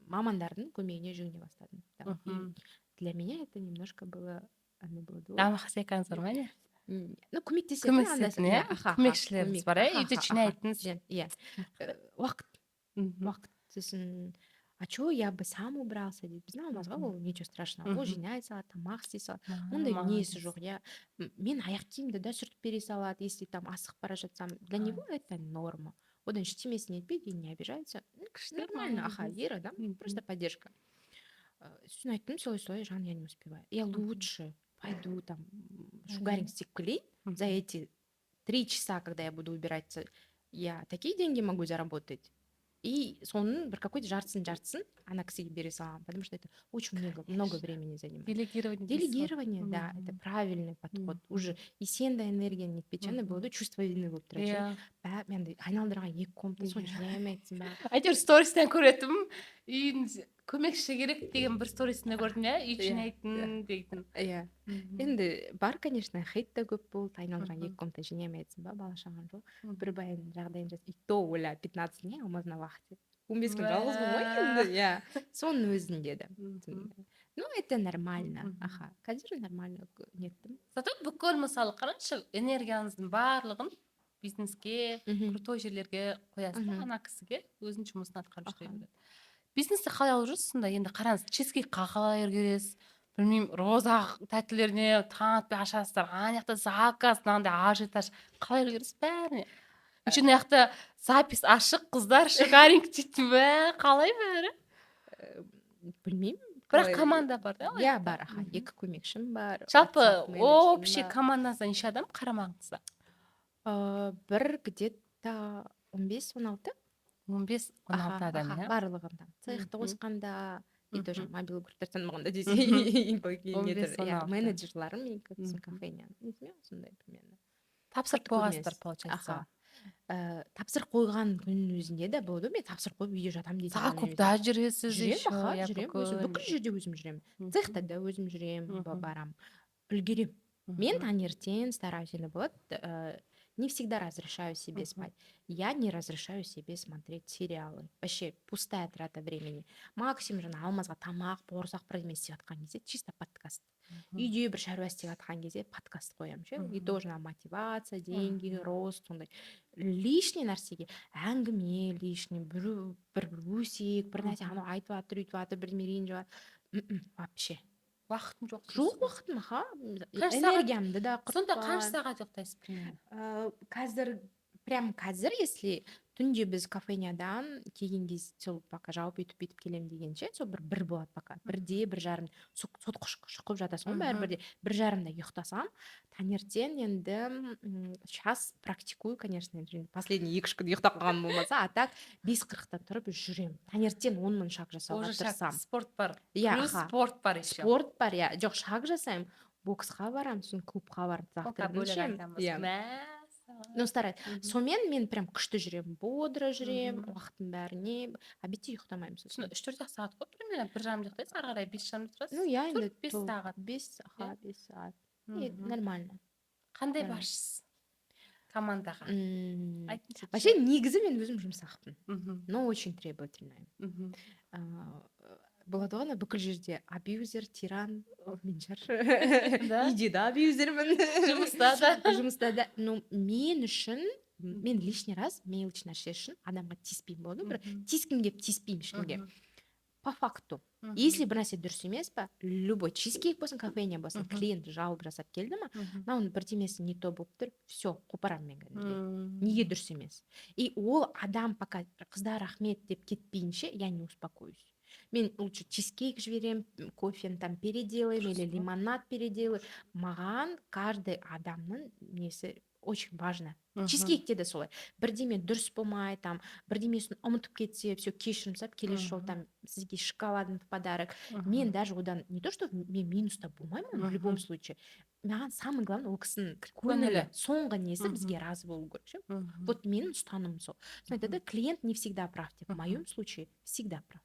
Speaker 1: мамандардың көмегіне жүгіне бастадым. Там, и
Speaker 2: Мгм.
Speaker 1: для меня это немножко было болады ғой.
Speaker 2: Дама хозяйкаңыз бар ма не?
Speaker 1: Ну, көмектесетін
Speaker 2: Көмектесетін, иә? Көмекшілеріңіз бар, иә? Үйде жинайтыныз.
Speaker 1: Иә. Уақыт
Speaker 2: Мгм.
Speaker 1: уақыт сосын а чё, я бы сам убрался дейді. Біздің алмазға ол ничего страшного. Ол
Speaker 2: Мгм.
Speaker 1: жинай салады, тамақ істей салады. Ондай несі жоқ, иә. Мен аяқ киімді да сүртіп бере салады, если там асығып бара жатсам. Для него это норма. Одан ештемесін етпейді и не обижается. Нормально, ер адам, просто поддержка. Сосын айттым, солай жан, я не успеваю. Я лучше пойду там шугаринг істеп келейін. За эти 3 часа, когда я буду убираться, я такие деньги могу заработать. И соның бір какой-то жартысын ана кісіге бере саламын, потому что это очень много времени занимает. Делегирование, да, это правильный подход. Уже и сен да энергияны нетпечені болды, чувство вины болып тұрады.
Speaker 2: Иә.
Speaker 1: Мен айналдырған 2 комната, соны жинай алмайсың ба?
Speaker 2: Әйтеуір сторисінен көретінмін. Үйін көмекші керек деген бір сторисінде көрдім, иә? Үй жинайтын дейтін.
Speaker 1: Иә. Енді бар, конечно, хейт та көп болды. Айналдырған 2 комната жинай алмайсың ба? Бала шағаң жоқ. Бір баян жағдайын жас. И то ойла 15 дней алмаз на вахте. 15 күн жалғыз болмай енді, иә. Соның өзінде де. Ну, это нормально. Қазір нормально неттім.
Speaker 2: Зато бүкіл мысалы қараңызшы, энергияңыздың барлығын бизнеске, крутой жерлерге қоясыз, ана кісіге өзінің жұмысын атқарып жүре береді. Бизнесті қалай алып жүрсіз сонда? Енді қараңыз, чизкейкқа қалай үлгересіз? Білмеймін, роза тәттілеріне таң атпай ашасыздар, ана жақта заказ, мынандай ажиотаж, қалай үлгересіз бәріне? Үшін жақта запись ашық, қыздар шугаринг дейтін бә, қалай бәрі?
Speaker 1: Білмеймін.
Speaker 2: Бірақ команда бар, да?
Speaker 1: Иә, бар, 2 көмекшім бар.
Speaker 2: Жалпы, общий командаңызда неше адам қарамағыңызда?
Speaker 1: Бір где-то 15-16.
Speaker 2: 15-16 адам, иә?
Speaker 1: Барлығында. Цехты қосқанда, и тоже мобил групптардан болғанда десей, менеджерларым мен кісінің кафеняның. Несіне сондай примерно.
Speaker 2: Тапсырып қойғансыздар, получается.
Speaker 1: Тапсырып қойған күннің өзінде де болды. Мен тапсырып қойып үйде жатамын дейді.
Speaker 2: Закупта жүресіз,
Speaker 1: жүрем. Бүкіл жерде өзім жүрем. Цехта да өзім жүрем, барам. Үлгерем. Мен таңертең стараюсь, енді болады, не всегда разрешаю себе спать. Я не разрешаю себе смотреть сериалы. Вообще пустая трата времени. Максимум жаңа алмазға тамақ, борсақ бірдеме істеп жатқан кезде чисто подкаст. Үйде бір шаруа істеп жатқан кезде подкаст қоямын ше. И тоже мотивация, деньги, рост, сондай лишний нәрсеге әңгіме лишний, бір өсек, бір нәрсе анау айтып жатыр, үйтіп жатыр, бірдеме ренжіп жатыр. Вообще
Speaker 2: Уақытым жоқ.
Speaker 1: жоқ уақытым, энергиямды да құртпай.
Speaker 2: Сонда қанша сағат ұйықтайсыз примерно?
Speaker 1: Қазір, если түнде біз кафенядан келген кезде сол пока жауып бүйтіп келем дегенше, сол бір болады пока. Бірде, 1:30 сотқа шұқып жатасың ғой, бәрібір де 1:30-да ұйықтасам, таңертең енді час практикую, конечно, последний 2-3 күн ұйықтап қалғаным болмаса, а так 5:40-та тұрып жүрем. Таңертең 10 000 шаг жасауға тырысам.
Speaker 2: Спорт бар.
Speaker 1: Плюс
Speaker 2: спорт бар еще.
Speaker 1: Спорт бар, иә. Жоқ, шаг жасаймын. Боксқа барам, сосын клубқа барып завтрак ішемін. Ну, стараюсь. Сонымен мен прям күшті жүрем, бодро жүрем, уақыттың бәріне, обедте ұйықтамаймын сосын.
Speaker 2: 3-4 сағат қой, примерно 1:30 ұйықтайсыз, ары қарай 5:30 тұрасыз.
Speaker 1: Ну, иә, енді
Speaker 2: 5 сағат.
Speaker 1: 5 сағат. Нормально.
Speaker 2: Қандай басшысыз командаға?
Speaker 1: Вообще негізі мен өзім жұмсақпын, но очень требовательная. Болады ғой, бүкіл жерде абьюзер, тиран, мен шығар. Үйде да абьюзермін. Жұмыста да. Ну, мен үшін, мен лишний раз, мелочь нәрсе үшін адамға тиіспеймін, болды. Бір тиіскім келіп тиіспеймін ешкімге. По факту. Если бір нәрсе дұрыс емес па, любой чизкейк болсын, кафеня болсын, клиент жалоб жасап келді ма, мынауның бірдемесі не то болып тұр, все, қопарамын мен кәдімгідей. Неге дұрыс емес? И ол адам пока қыздар рахмет деп кетпейінше, я не успокоюсь. Мен лучше чизкейк жіберем, кофені там переделаем или лимонад переделаем. Маған каждый адамның несі очень важно.
Speaker 2: Мгм.
Speaker 1: Чизкейкте де солай. Бірдеме дұрыс болмай, там, бірдемесін ұмытып кетсе, все, кешірім сұрап, келесі жолы
Speaker 2: Мгм.
Speaker 1: там сізге шоколадный в подарок.
Speaker 2: Мгм.
Speaker 1: Мен даже одан не то, что мен минуста болмаймын в любом
Speaker 2: Мгм.
Speaker 1: случае. Маған самый главный ол кісінің
Speaker 2: Көңілі.
Speaker 1: көңілі, соңғы несі
Speaker 2: Мгм.
Speaker 1: бізге разы болу керек ше.
Speaker 2: Мгм.
Speaker 1: Вот менің ұстанымым сол. Сосын айтады, клиент не всегда прав деп. В
Speaker 2: Мгм.
Speaker 1: моем случае всегда прав.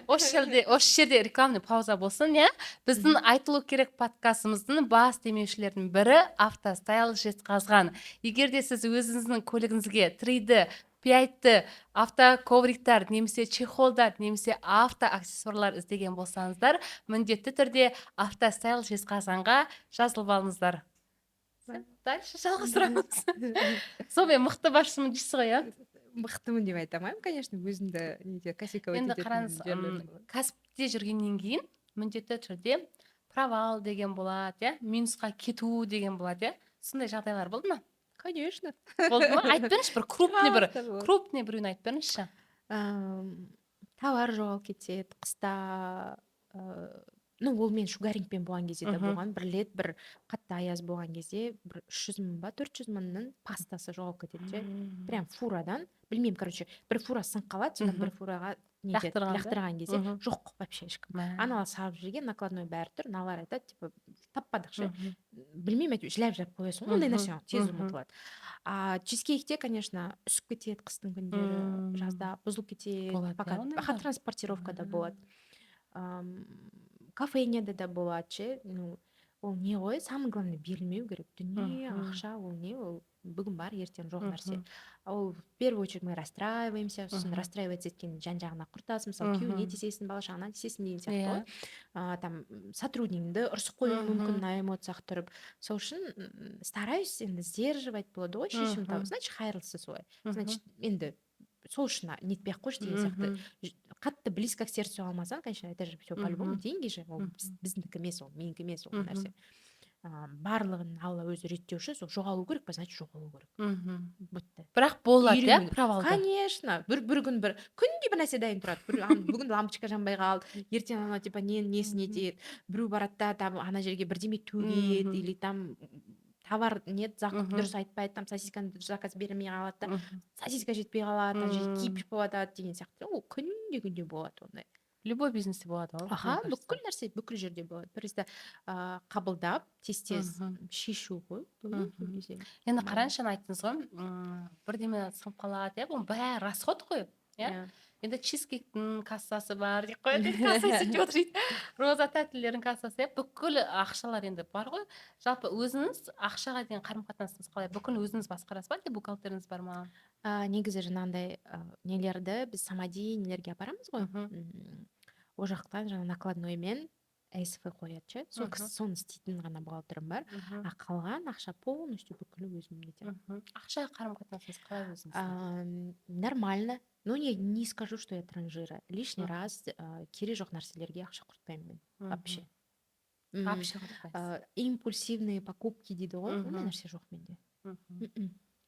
Speaker 2: Осы жерде рекламный пауза болсын, иә. Біздің айтылу керек подкастымыздың бас демеушілерінің бірі автостайл жезқазған. Егер де сіз өзіңіздің көлігіңізге 3D 5-ті автоковриктар немесе чехолдар немесе автоаксессуарлар іздеген болсаңыздар, міндетті түрде автостайл жезқазғанға жазылып алыңыздар. Дальше жалғастырамыз. Сонымен мықты басшымын дейсіз ғой, иә?
Speaker 1: Мықтымын деп айта алмаймын, конечно, өзімді неде косяковать
Speaker 2: Енді
Speaker 1: ететін
Speaker 2: қараңыз,
Speaker 1: жерлерім бар.
Speaker 2: кәсіпте жүргеннен кейін міндетті түрде провал деген болады, иә, минусқа кету деген болады, иә. Сондай жағдайлар болды ма?
Speaker 1: Конечно.
Speaker 2: Болды ма? Айтып беріңізші, бір
Speaker 1: Часто болады.
Speaker 2: крупный біреуін айтып беріңізші.
Speaker 1: Товар жоғалып кетеді қыста, ну ол мен шугарингпен болған кезде де болған. Бір рет бір қатты аяз болған кезде бір 300 мың ба 400 мыңның пастасы жоғалып кетеді ше. Прям фурадан, білмеймін, короче, бір фура сынып қалады, содан бір фураға лақтырған кезде жоқ вообще ешкім. Аналар салып жүрген накладной бәрі тұр, аналар айтады, типа таппадық ше. Білмеймін, әйтеуір жылап қоясың ғой, ондай нәрсе тез ұмытылады. Чизкейкте, конечно, үсіп кетеді қыстың күндері, жазда бұзылып кетеді, пока транспортировкада болады. Кафейняда да болады ше. Ну, ол не ғой, самый главный берілмеу керек. Дүние, ақша, ол не, ол бүгін бар, ертең жоқ нәрсе. Ол в первую очередь мы расстраиваемся, сосын расстраиваться еткен жан-жағына құртасың, мысалы күйеуіне тиісесің, бала шағаңа тиісесің деген сияқты ғой. Там сотруднигіңді ұрсып қоюы мүмкін мына эмоцияға тұрып. Сол үшін стараюсь енді сдерживать болады ғой, шешім табу. Значит, хайырлысы солай. Значит, енді сол үшін нетпей ақ қойшы деген сияқты. Қатты близко к сердцу алмасаң, конечно, это же все по-любому деньги же, ол біздікі емес, ол менікі емес ол нәрсе. Барлығын алла өзі реттеуші, сол жоғалу керек па, значит жоғалу керек. Бітті.
Speaker 2: Бірақ болады, иә, провалды.
Speaker 1: Конечно, бір күн күнде бір нәрсе дайын тұрады. Бүгін лампочка жанбай қалды, ертең ана типа несін етеді, біреу барады да там ана жерге бірдеме төгеді, или там товар нет, закуп дұрыс айтпайды, там сосисканы заказ бермей қалады да, сосиска жетпей қалады, ана жерге кипиш болады деген сияқты. Ол күнде болады ондай.
Speaker 2: Любой бизнесте болады ғой.
Speaker 1: Аха, бүкіл нәрсе бүкіл жерде болады. Просто қабылдап тез шешу ғой.
Speaker 2: Енді қараңызшы, айттыңыз ғой, бірдеме сынып қалады, иә, бұл бәрі расход қой, иә. Енді чизкейктің кассасы бар деп қояды, кассасы жоқ дейді. Роза тәттілердің кассасы, иә, бүкіл ақшалар енді бар ғой. Жалпы өзіңіз ақшаға деген қарым-қатынасыңыз қалай? Бүкіл өзіңіз басқарасыз ба, әлде бухгалтеріңіз бар ма?
Speaker 1: Негізі жаңағындай нелерді біз самади нелерге апарамыз ғой. Ол жақтан жаңа накладноймен СФ қояды ше. Соны істейтін ғана бухгалтерім бар. Қалған ақша полностью бүкілі өзімде.
Speaker 2: Ақшаға қарым-қатынасыңыз қалай өзіңіз?
Speaker 1: Нормально. Но я не скажу, что я транжира. Лишний раз керегі жоқ нәрселерге ақша құртпаймын мен. Вообще. Импульсивные покупки дейді ғой. Ондай нәрсе жоқ менде.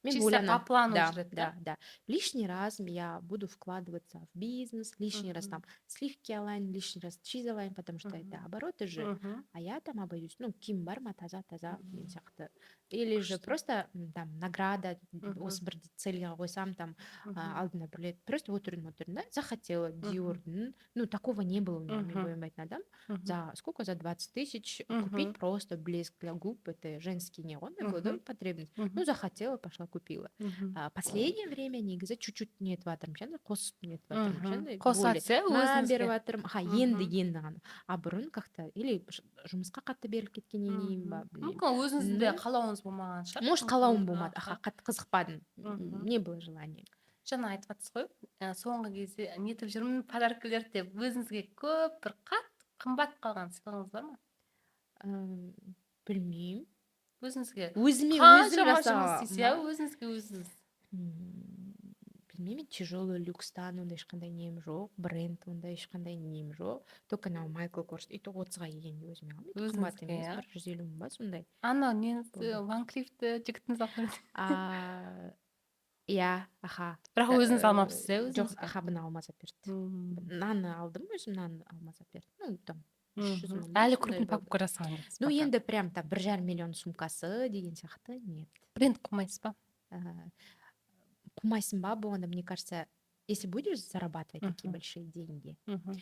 Speaker 2: Чисто по плану жүреді,
Speaker 1: да. Лишний раз я буду вкладываться в бизнес, лишний раз там сливки алайын, лишний раз чиз алайын, потому что это обороты же, а я там обойдусь, ну, киім бар ма, таза деген сияқты. Или же просто там награда, осы бір цельға қойсам, там алдына бір рет просто отырдым, да, захотела Диордың, ну, такого не было у меня, мен боянбайтын адам, за сколько, за 20 тысяч купить просто блеск для губ, это женский не он, потребность, ну, захотела, пошла купила. Последнее время негізі чуть-чуть нетіп жатырмын ше, қосып нетіп жатырмын ше,
Speaker 2: қосатсы өзіңізге
Speaker 1: беріп жатырмын. Енді ғана. А бұрын как-то или жұмысқа қатты беріліп кеткеннен кейін ба,
Speaker 2: мүмкін өзіңізде қалауыңыз болмаған шығар.
Speaker 1: Может, қалауым болмады, қатты қызықпадым, не было желания.
Speaker 2: Жаңа айтып жатсыз ғой, соңғы кезде нетіп жүрмін подаркілер деп, өзіңізге көп бір қатты қымбат қалған сыйлығыңыз бар ма?
Speaker 1: Білмеймін.
Speaker 2: Өзіңізге
Speaker 1: өзім
Speaker 2: жасағанмын. Өзіңізге өзіңіз.
Speaker 1: Білмеймін, тяжелый люкстан ондай ешқандай нем жоқ, бренд ондай ешқандай нем жоқ. Только анау Майкл Корс, и то 30-ға келгенде өзіме алмайды. Қымбат емес, 150 мың ба сондай.
Speaker 2: Анау неңізді Ван Клифті жігітіңіз алып берді.
Speaker 1: Иә, аха.
Speaker 2: Бірақ өзіңіз алмапсыз, иә, өзіңіз?
Speaker 1: Жоқ, аха, бұны алмаз әперді. Наны алдым өзім, наны алмаз әперді. Ну, там 300 мың ба
Speaker 2: Әлі
Speaker 1: сондай
Speaker 2: крупный
Speaker 1: болды.
Speaker 2: покупка жасаған
Speaker 1: Ну
Speaker 2: пока.
Speaker 1: енді прям там 1,5 миллион сумкасы деген сияқты нет.
Speaker 2: Бренд қумайсыз ба?
Speaker 1: Э, Қумайсың ба болғанда, мне кажется, если будешь зарабатывать такие
Speaker 2: Мгм.
Speaker 1: большие деньги,
Speaker 2: Мгм.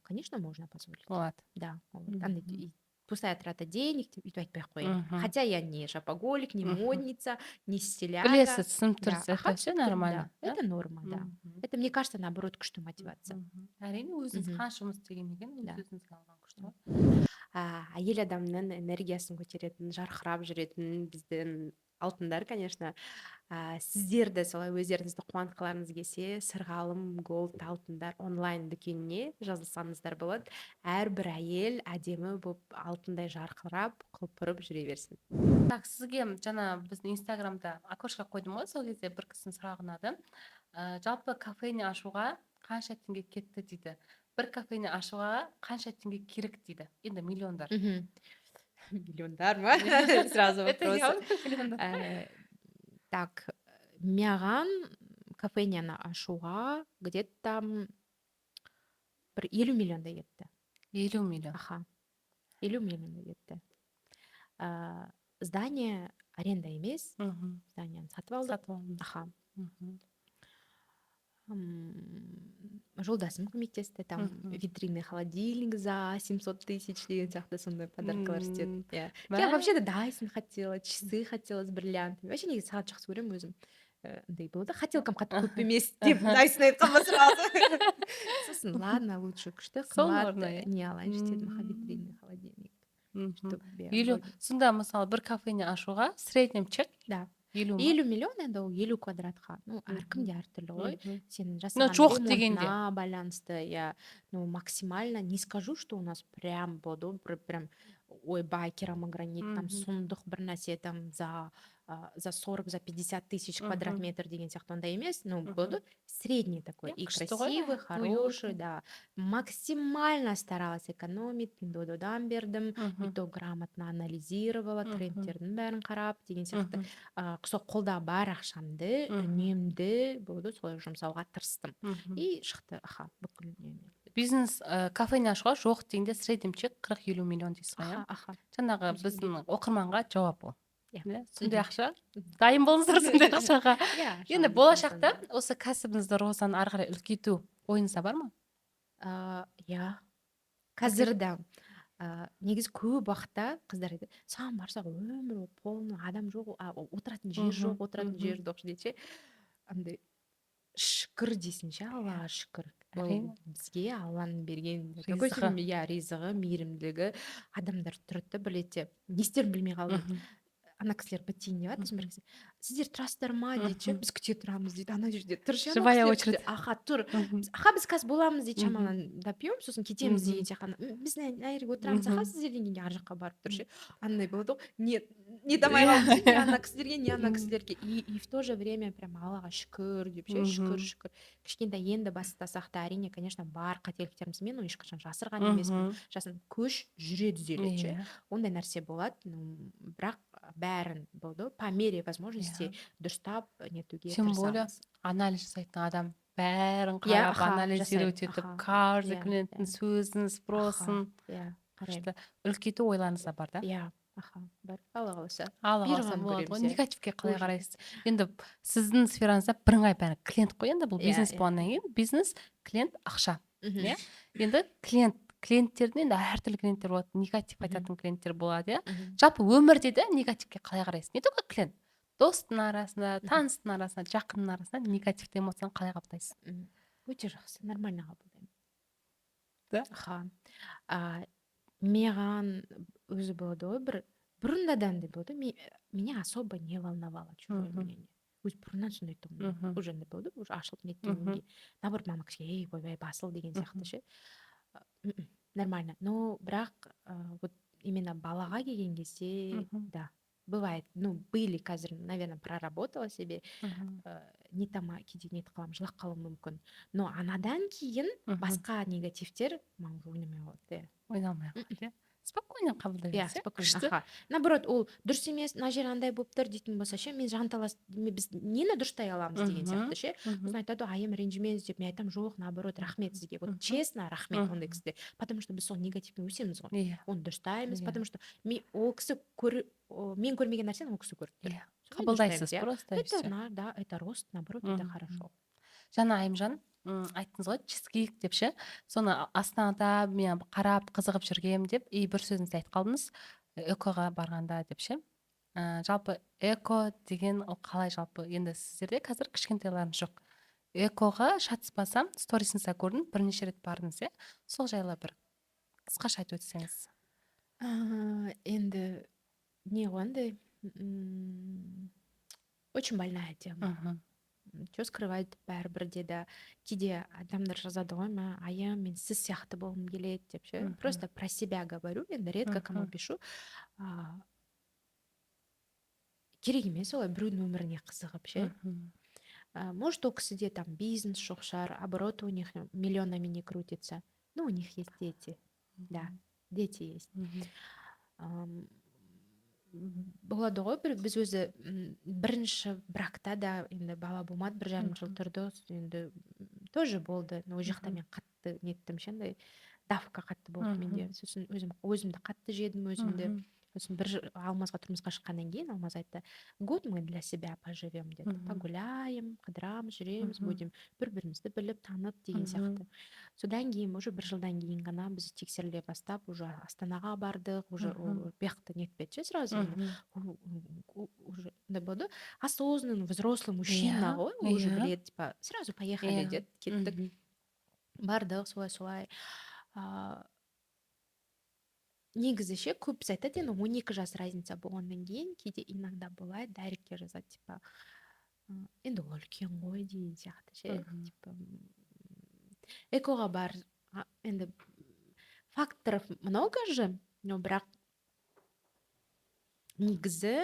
Speaker 1: конечно, можно позволить.
Speaker 2: Болады.
Speaker 1: Да, вот.
Speaker 2: Мгм.
Speaker 1: И пустая трата денег өйтіп айтпай ақ қояйын.
Speaker 2: Мгм.
Speaker 1: Хотя я не шопоголик, не
Speaker 2: Мгм.
Speaker 1: модница, не стиляга.
Speaker 2: Білесіз, түсініп
Speaker 1: Да,
Speaker 2: тұрсыз, это все
Speaker 1: түсініп тұрмын,
Speaker 2: нормально.
Speaker 1: да. Это норма, да.
Speaker 2: Мгм.
Speaker 1: Это, мне кажется, наоборот, күшті мотивация.
Speaker 2: Әрине, өзіңіз
Speaker 1: Мгм.
Speaker 2: қанша жұмыс істеген екен,
Speaker 1: Да.
Speaker 2: өзіңізге алған күшті ғой.
Speaker 1: Әйел адамның энергиясын көтеретін, жарқырап жүретін біздің алтындар, конечно. Сіздер де солай өздеріңізді қуантқыларыңыз келсе, сырғалым голд алтындар онлайн дүкеніне жазылсаңыздар болады. Әрбір әйел әдемі болып алтындай жарқырап құлпырып жүре берсін.
Speaker 2: Так, сізге жаңа біздің инстаграмда окошко қойдым ғой, сол кезде бір кісінің сұрағы ұнады. Жалпы кафені ашуға қанша теңге кетті дейді. Бір кафені ашуға қанша теңге керек дейді. Енді миллиондар.
Speaker 1: Миллиондар ма? Сразу
Speaker 2: Это
Speaker 1: вопрос.
Speaker 2: явно миллиондар.
Speaker 1: Так, маған кафеняны ашуға где-то бір 50 миллиондай кетті.
Speaker 2: 50 миллион.
Speaker 1: Аха, 50 миллиондай кетті. Здание аренда емес,
Speaker 2: Мгм.
Speaker 1: зданияны сатып алдық.
Speaker 2: Сатып алдыңыз.
Speaker 1: Аха.
Speaker 2: Мгм.
Speaker 1: Жолдасым көмектесті, там
Speaker 2: Мгм.
Speaker 1: витринный холодильник за 700 тысяч деген сияқты сондай подаркалар істеді. Я
Speaker 2: Мә.
Speaker 1: вообще-то Дайсон хотела, часы хотела с бриллиантами. Вообще негізі сағат жақсы көремін өзім. Андай болды, хотелкам қатты көп емес деп Дайсон айтқанмын сразу. Сосын ладно, лучше күшті
Speaker 2: Сол
Speaker 1: қымбат
Speaker 2: орны, иә.
Speaker 1: не алайыншы дедім, витринный холодильник. Чтоб, иә,
Speaker 2: Елу.
Speaker 1: вроде.
Speaker 2: Сонда мысалы бір кафені ашуға среднем чек
Speaker 1: Да.
Speaker 2: 50 ма?
Speaker 1: 50 миллион енді ол 50 квадратқа. Ну, әркімде әртүрлі ғой.
Speaker 2: Мгм.
Speaker 1: Сенің
Speaker 2: Ну,
Speaker 1: жасаған
Speaker 2: жоқ дегенде.
Speaker 1: ремонтына байланысты, я, ну, максимально не скажу, что у нас прям болды, прям ойбай керамогранит, там
Speaker 2: Мгм.
Speaker 1: сұмдық бір нәрсе там за 40, за 50 тысяч квадрат
Speaker 2: Мгм.
Speaker 1: метр деген сияқты ондай емес, ну,
Speaker 2: Мгм.
Speaker 1: болды средний такой,
Speaker 2: Иә,
Speaker 1: и
Speaker 2: күшті ғой,
Speaker 1: красивый, хороший,
Speaker 2: уютный.
Speaker 1: да. Максимально старалась экономить, пиндодан бердім, и
Speaker 2: Мгм.
Speaker 1: то грамотно анализировала,
Speaker 2: Мгм.
Speaker 1: трендтердің бәрін қарап деген сияқты.
Speaker 2: Мгм.
Speaker 1: Сол қолда бар ақшамды
Speaker 2: Мгм.
Speaker 1: үнемді болды солай жұмсауға тырыстым.
Speaker 2: Мгм.
Speaker 1: И шықты, аха, бүкіл немен.
Speaker 2: Бизнес кафені ашуға жоқ дегенде среднем чек 40-50 миллион дейсіз ғой, иә?
Speaker 1: Аха.
Speaker 2: Жаңағы
Speaker 1: Өзіңе
Speaker 2: біздің оқырманға жауап ол.
Speaker 1: Иә.
Speaker 2: Иә, сондай
Speaker 1: Мгм.
Speaker 2: ақша. Дайын болыңыздар сондай ақшаға.
Speaker 1: Иә,
Speaker 2: Енді
Speaker 1: шамалы
Speaker 2: болашақта
Speaker 1: болсын.
Speaker 2: осы кәсібіңізді Розаны ары қарай үлкейту ойыңызда бар ма?
Speaker 1: Иә, қазір да. Негізі көп уақытта қыздар айтады, саған барсақ өмір ол полный адам жоқ, отыратын жер жоқ, отыратын жер жоқ дейді ше. Андай шүкір дейсің ше, аллаға шүкір. Ол
Speaker 2: Әрине.
Speaker 1: бізге алланың берген такой
Speaker 2: Ризығы.
Speaker 1: сезім, иә, ризығы, мейірімділігі, адамдар тұрды біледі, не істерін білмей қалдым. Ана кісілер бітейін деп жатыр, бір кісі, сіздер тұрасыздар ма дейді ше, біз күте тұрамыз дейді, ана жерде тұр ше, ана
Speaker 2: Живая
Speaker 1: кісілер
Speaker 2: очередь.
Speaker 1: күте, аха, тұр,
Speaker 2: Мгм.
Speaker 1: біз қазір боламыз дейді,
Speaker 2: Мгм.
Speaker 1: шамалан допьем, сосын кетеміз
Speaker 2: Мгм.
Speaker 1: деген сияқты, біз мына жерге отырамыз, аха,
Speaker 2: Мгм.
Speaker 1: сіздер дегенде ар жаққа барып тұр ше, андай болады ғой, не дамай қалдым ше, не ана кісілерге, не ана кісілерге, и в то же время прям аллаға шүкір деп ше, шүкір, шүкір. Кішкентай енді бастасақ та әрине, конечно, бар қателіктеріміз, мен оны ешқашан жасырған емеспін, жасын көш жүре түзеледі ше, ондай нәрсе болады, бірақ бәрін болды, по мере возможности дұрыстап нетуге
Speaker 2: Тем более
Speaker 1: тырысамыз.
Speaker 2: анализ жасайтын адам бәрін
Speaker 1: Иә,
Speaker 2: қарап,
Speaker 1: аха,
Speaker 2: анализировать
Speaker 1: жасаймын,
Speaker 2: етіп,
Speaker 1: аха,
Speaker 2: каждый
Speaker 1: иә,
Speaker 2: клиенттің
Speaker 1: иә.
Speaker 2: сөзін, спросын.
Speaker 1: Иә, қараймын.
Speaker 2: Күшті. Үлкейту ойларыңызда бар да?
Speaker 1: Иә, аха, бар. Алла қаласа.
Speaker 2: Алла қаласа
Speaker 1: Бұйырғанын
Speaker 2: болады ғой.
Speaker 1: көреміз, иә.
Speaker 2: Негативке қалай
Speaker 1: Уже.
Speaker 2: қарайсыз? Енді сіздің сфераңызда бірыңғай бәрі клиент қой, енді бұл
Speaker 1: Иә,
Speaker 2: бизнес
Speaker 1: иә.
Speaker 2: болғаннан кейін бизнес, клиент, ақша.
Speaker 1: Мгм.
Speaker 2: Иә? Енді клиенттердің енді әртүрлі клиенттер болады, негатив
Speaker 1: Мгм.
Speaker 2: айтатын клиенттер болады, иә?
Speaker 1: Мгм.
Speaker 2: Жалпы өмірде де негативке қалай қарайсыз? Не только клиент? Достың арасында,
Speaker 1: Мгм.
Speaker 2: таныстың арасында, жақынның арасында негативті эмоцияны қалай қабылдайсыз?
Speaker 1: Өте жақсы, нормально қабылдаймын.
Speaker 2: Да?
Speaker 1: Аха. Маған өзі болды ғой, бұрындадан да болды, меня особо не волновало чужое
Speaker 2: Мгм.
Speaker 1: мнение. Өзі бұрыннан сондай тұғым,
Speaker 2: Мгм.
Speaker 1: уже андай болды, уже ашылып неткеннен
Speaker 2: Мгм.
Speaker 1: кейін. Наоборот, мама кішкене, ей, ойбай, басыл деген сияқты
Speaker 2: Мгм.
Speaker 1: ше. Нормально. Но бірақ вот именно балаға келген кезде,
Speaker 2: Мгм.
Speaker 1: да, бывает, ну, были қазір, наверное, проработала себе,
Speaker 2: Мгм.
Speaker 1: не тама кейде нетіп қаламын, жылап қалуым мүмкін. Но анадан кейін
Speaker 2: Мгм.
Speaker 1: басқа негативтер маған ойнамай қалады, иә.
Speaker 2: Ойналмай қалады, иә? спокойно қабылдай
Speaker 1: иә
Speaker 2: берсе
Speaker 1: спокойно
Speaker 2: күшті.
Speaker 1: аха наоборот ол дұрыс емес мына жері андай болып дейтін болса ше мен жанталас біз нені дұрыстай аламыз деген сияқты ше сосын айтады ғой айым ренжімеңіз деп мен айтамын жоқ наоборот рахмет сізге вот честно рахмет ондай кісіде потому что біз сол негативтен өсеміз ғой
Speaker 2: Иә.
Speaker 1: оны дұрыстаймыз
Speaker 2: Иә.
Speaker 1: потому что ол кісі мен көрмеген нәрсені ол кісі көріп тұр
Speaker 2: Иә.
Speaker 1: Сонымен
Speaker 2: Қабылдайсыз
Speaker 1: дұрыстаймыз, иә.
Speaker 2: просто и
Speaker 1: это
Speaker 2: всё.
Speaker 1: да это рост наоборот это хорошо
Speaker 2: Жаңа Айымжан айттыңыз ғой чизкейк деп ше, соны Астанада мен қарап қызығып жүргем деп и бір сөзіңізді айтып қалдыңыз экоға барғанда деп ше. Жалпы эко деген ол қалай жалпы енді сіздерде қазір кішкентайларыңыз жоқ. Экоға шатыспасам сторисіңізде көрдім бірнеше рет бардыңыз иә. Сол жайлы бір қысқаша айтып өтсеңіз.
Speaker 1: енді не ғой андай очень больная тема че скрывать бәрібір деді кейде адамдар жазады ғой айым мен сіз сияқты болғым келеді деп ше просто про себя говорю енді редко кому пишу керек емес олай біреудің өміріне қызығып ше может ол кісіде там бизнес жоқ шығар оборот у них миллионами не крутится ну у них есть дети да дети есть болады ғой біз өзі бірінші бракта да енді бала болмады 1,5 жыл тұрды енді тоже болды ол жақта мен қатты неттім ше андай давка қатты болды менде сосын өзімді қатты жедім өзімді сосын алмазға тұрмысқа шыққаннан кейін алмаз айтты год мы для себя поживем деді погуляем қыдырамыз жүреміз будем бір бірімізді біліп танып деген сияқты содан кейін уже 1 жылдан кейін ғана біз тексеріле бастап уже Астанаға бардық уже бұяқты нетпеді ше сразу уже андай болды осознанный взрослый мужчина ғой уже біледі типа сразу поехали деді кеттік бардық солай негізі ше көбісі айтады енді 12 жас разница болғаннан кейін кейде иногда болады дайректке жазады типа енді ол үлкен ғой деген сияқты ше типа экоға бар енді факторов много же но бірақ негізі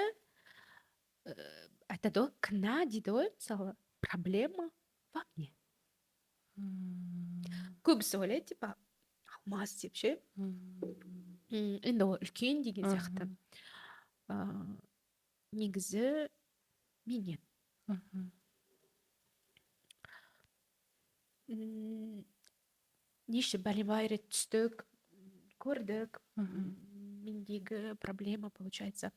Speaker 1: айтады ғой кінә дейді ғой мысалы проблема во мне көбісі ойлайды типа алмаз деп ше енді ол үлкен деген сияқты негізі менен неше бәле рет түстік көрдік мендегі проблема получается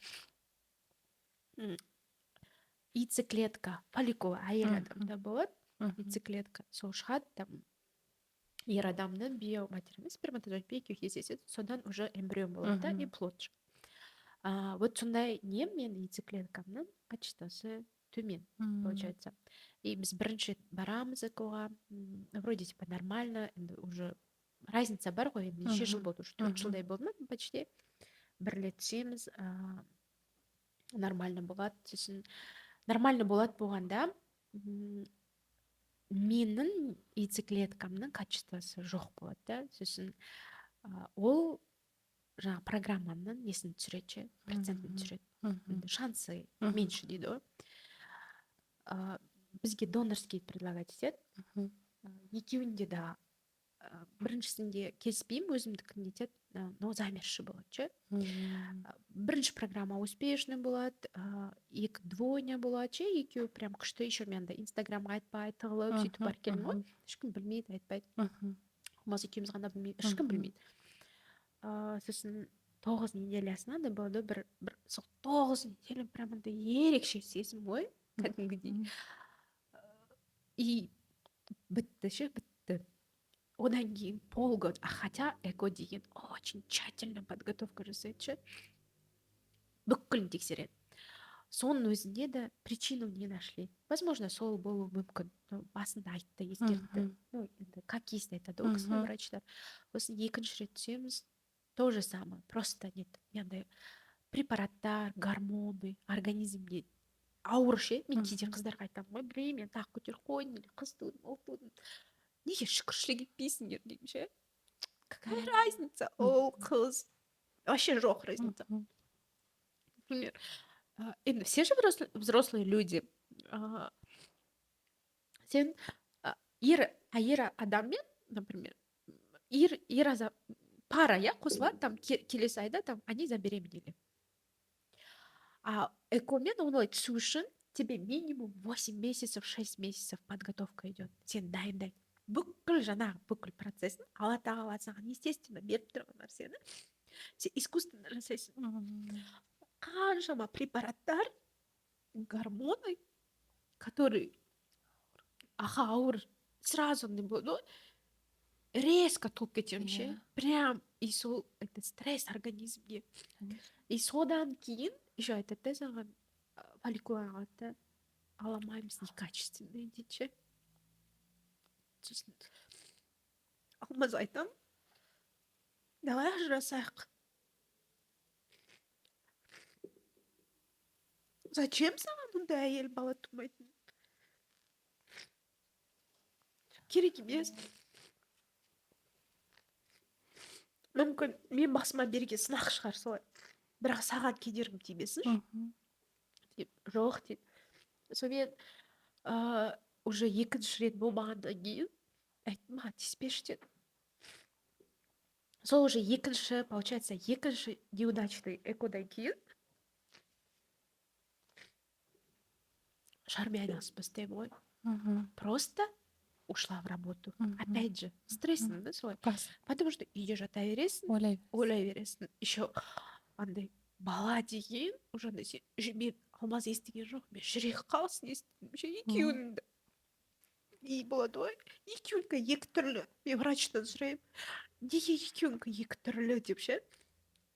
Speaker 1: яйцеклетка фолликул әйел адамда болады яйцеклетка сол шығады там ер адамның биоматериалы сперматозоид екеуі кездеседі содан уже эмбрион болады да и плод вот сондай не мен яйцеклеткамның качествосы төмен получается и біз бірінші рет барамыз экоға вроде типа нормально енді уже разница бар ғой енді неше жыл болды уже 4 жылдай болды ма почти 1 рет түсеміз нормально болады сосын нормально болады болғанда менің яйцеклеткамның качествосы жоқ болады да сосын ол жаңағы программаның несін түсіреді ше процентін түсіреді шансы меньше дейді ғой бізге донорский предлагать етеді екеуінде де біріншісінде келіспеймін өзімдікін нетеді но замерші болады ше бірінші программа успешный болады екі двойня болады ше екеуі прям күшті еще мен андай инстаграмға айтпай тығылып сөйтіп барып келдім ғой ешкім білмейді айтпайды алмаз екеуміз ғана білмейді ешкім білмейді сосын 9 неделясына да болды бір сол 9 неделя прям андай ерекше сезім ғой кәдімгідей и бітті ше бітті одан кейін полгода хотя эко деген очень тщательно подготовка жасайды ше бүкілін тексереді соның өзінде де причину не нашли возможно сол болуы мүмкін басында айтты ескертті ну енді как есть айтады ол кісі врачтар сосын екінші рет түсеміз то же самое просто нет андай препараттар гормоны организмге ауыр ше мен кейде қыздарға айтамын ғой білмеймін мен тағы көтеріп қойдым или қыз тудым ұл тудым неге шүкіршілік етпейсіңдер деймін ше какая разница ол қыз вообще жоқ разница например енді все же взрослые люди сен ер адаммен например ер пара, иә, қосылады, там келесі айда там они забеременели. А экомен олай түсу үшін тебе минимум 8 месяцев, 6 месяцев подготовка идет. Сен дайындайды. Бүкіл жаңағы бүкіл процесін алла тағала саған естественно беріп тұрған нәрсені сен искусственно жасайсың. Қаншама препараттар, гормоны, которые ауыр сразу не буду резко толып кетемін ше. Прям и сол это стресс организмге. И содан кейін еще айтады да саған фолликулар алады да ала алмаймыз некачественный дейді ше. Сосын алмаз айтам, давай ажырасайық. Зачем саған мұндай әйел бала тумайтын? Керек емес. Мүмкін мен басыма берген сынақ шығар солай. Бірақ саған кедергім тимесінші. Жоқ дейді. Сонымен уже екінші рет болмағаннан кейін айттым, маған тиіспеші деді. Сол уже получается, екінші неудачный экодан кейін шармен айналысып бастаймын ғой. Просто ушла в работу. Опять же, стрессный, да, солай? Потому что үйде жата бересің, ойлай бересің. Еще андай бала деген уже мен алмаз естіген жоқ, мен жүрек қалсын естідім ше, екеуіңді. И болады ғой, екеуіңкі екі түрлі. Мен врачтан сұраймын, неге екеуіңкі екі түрлі деп ше.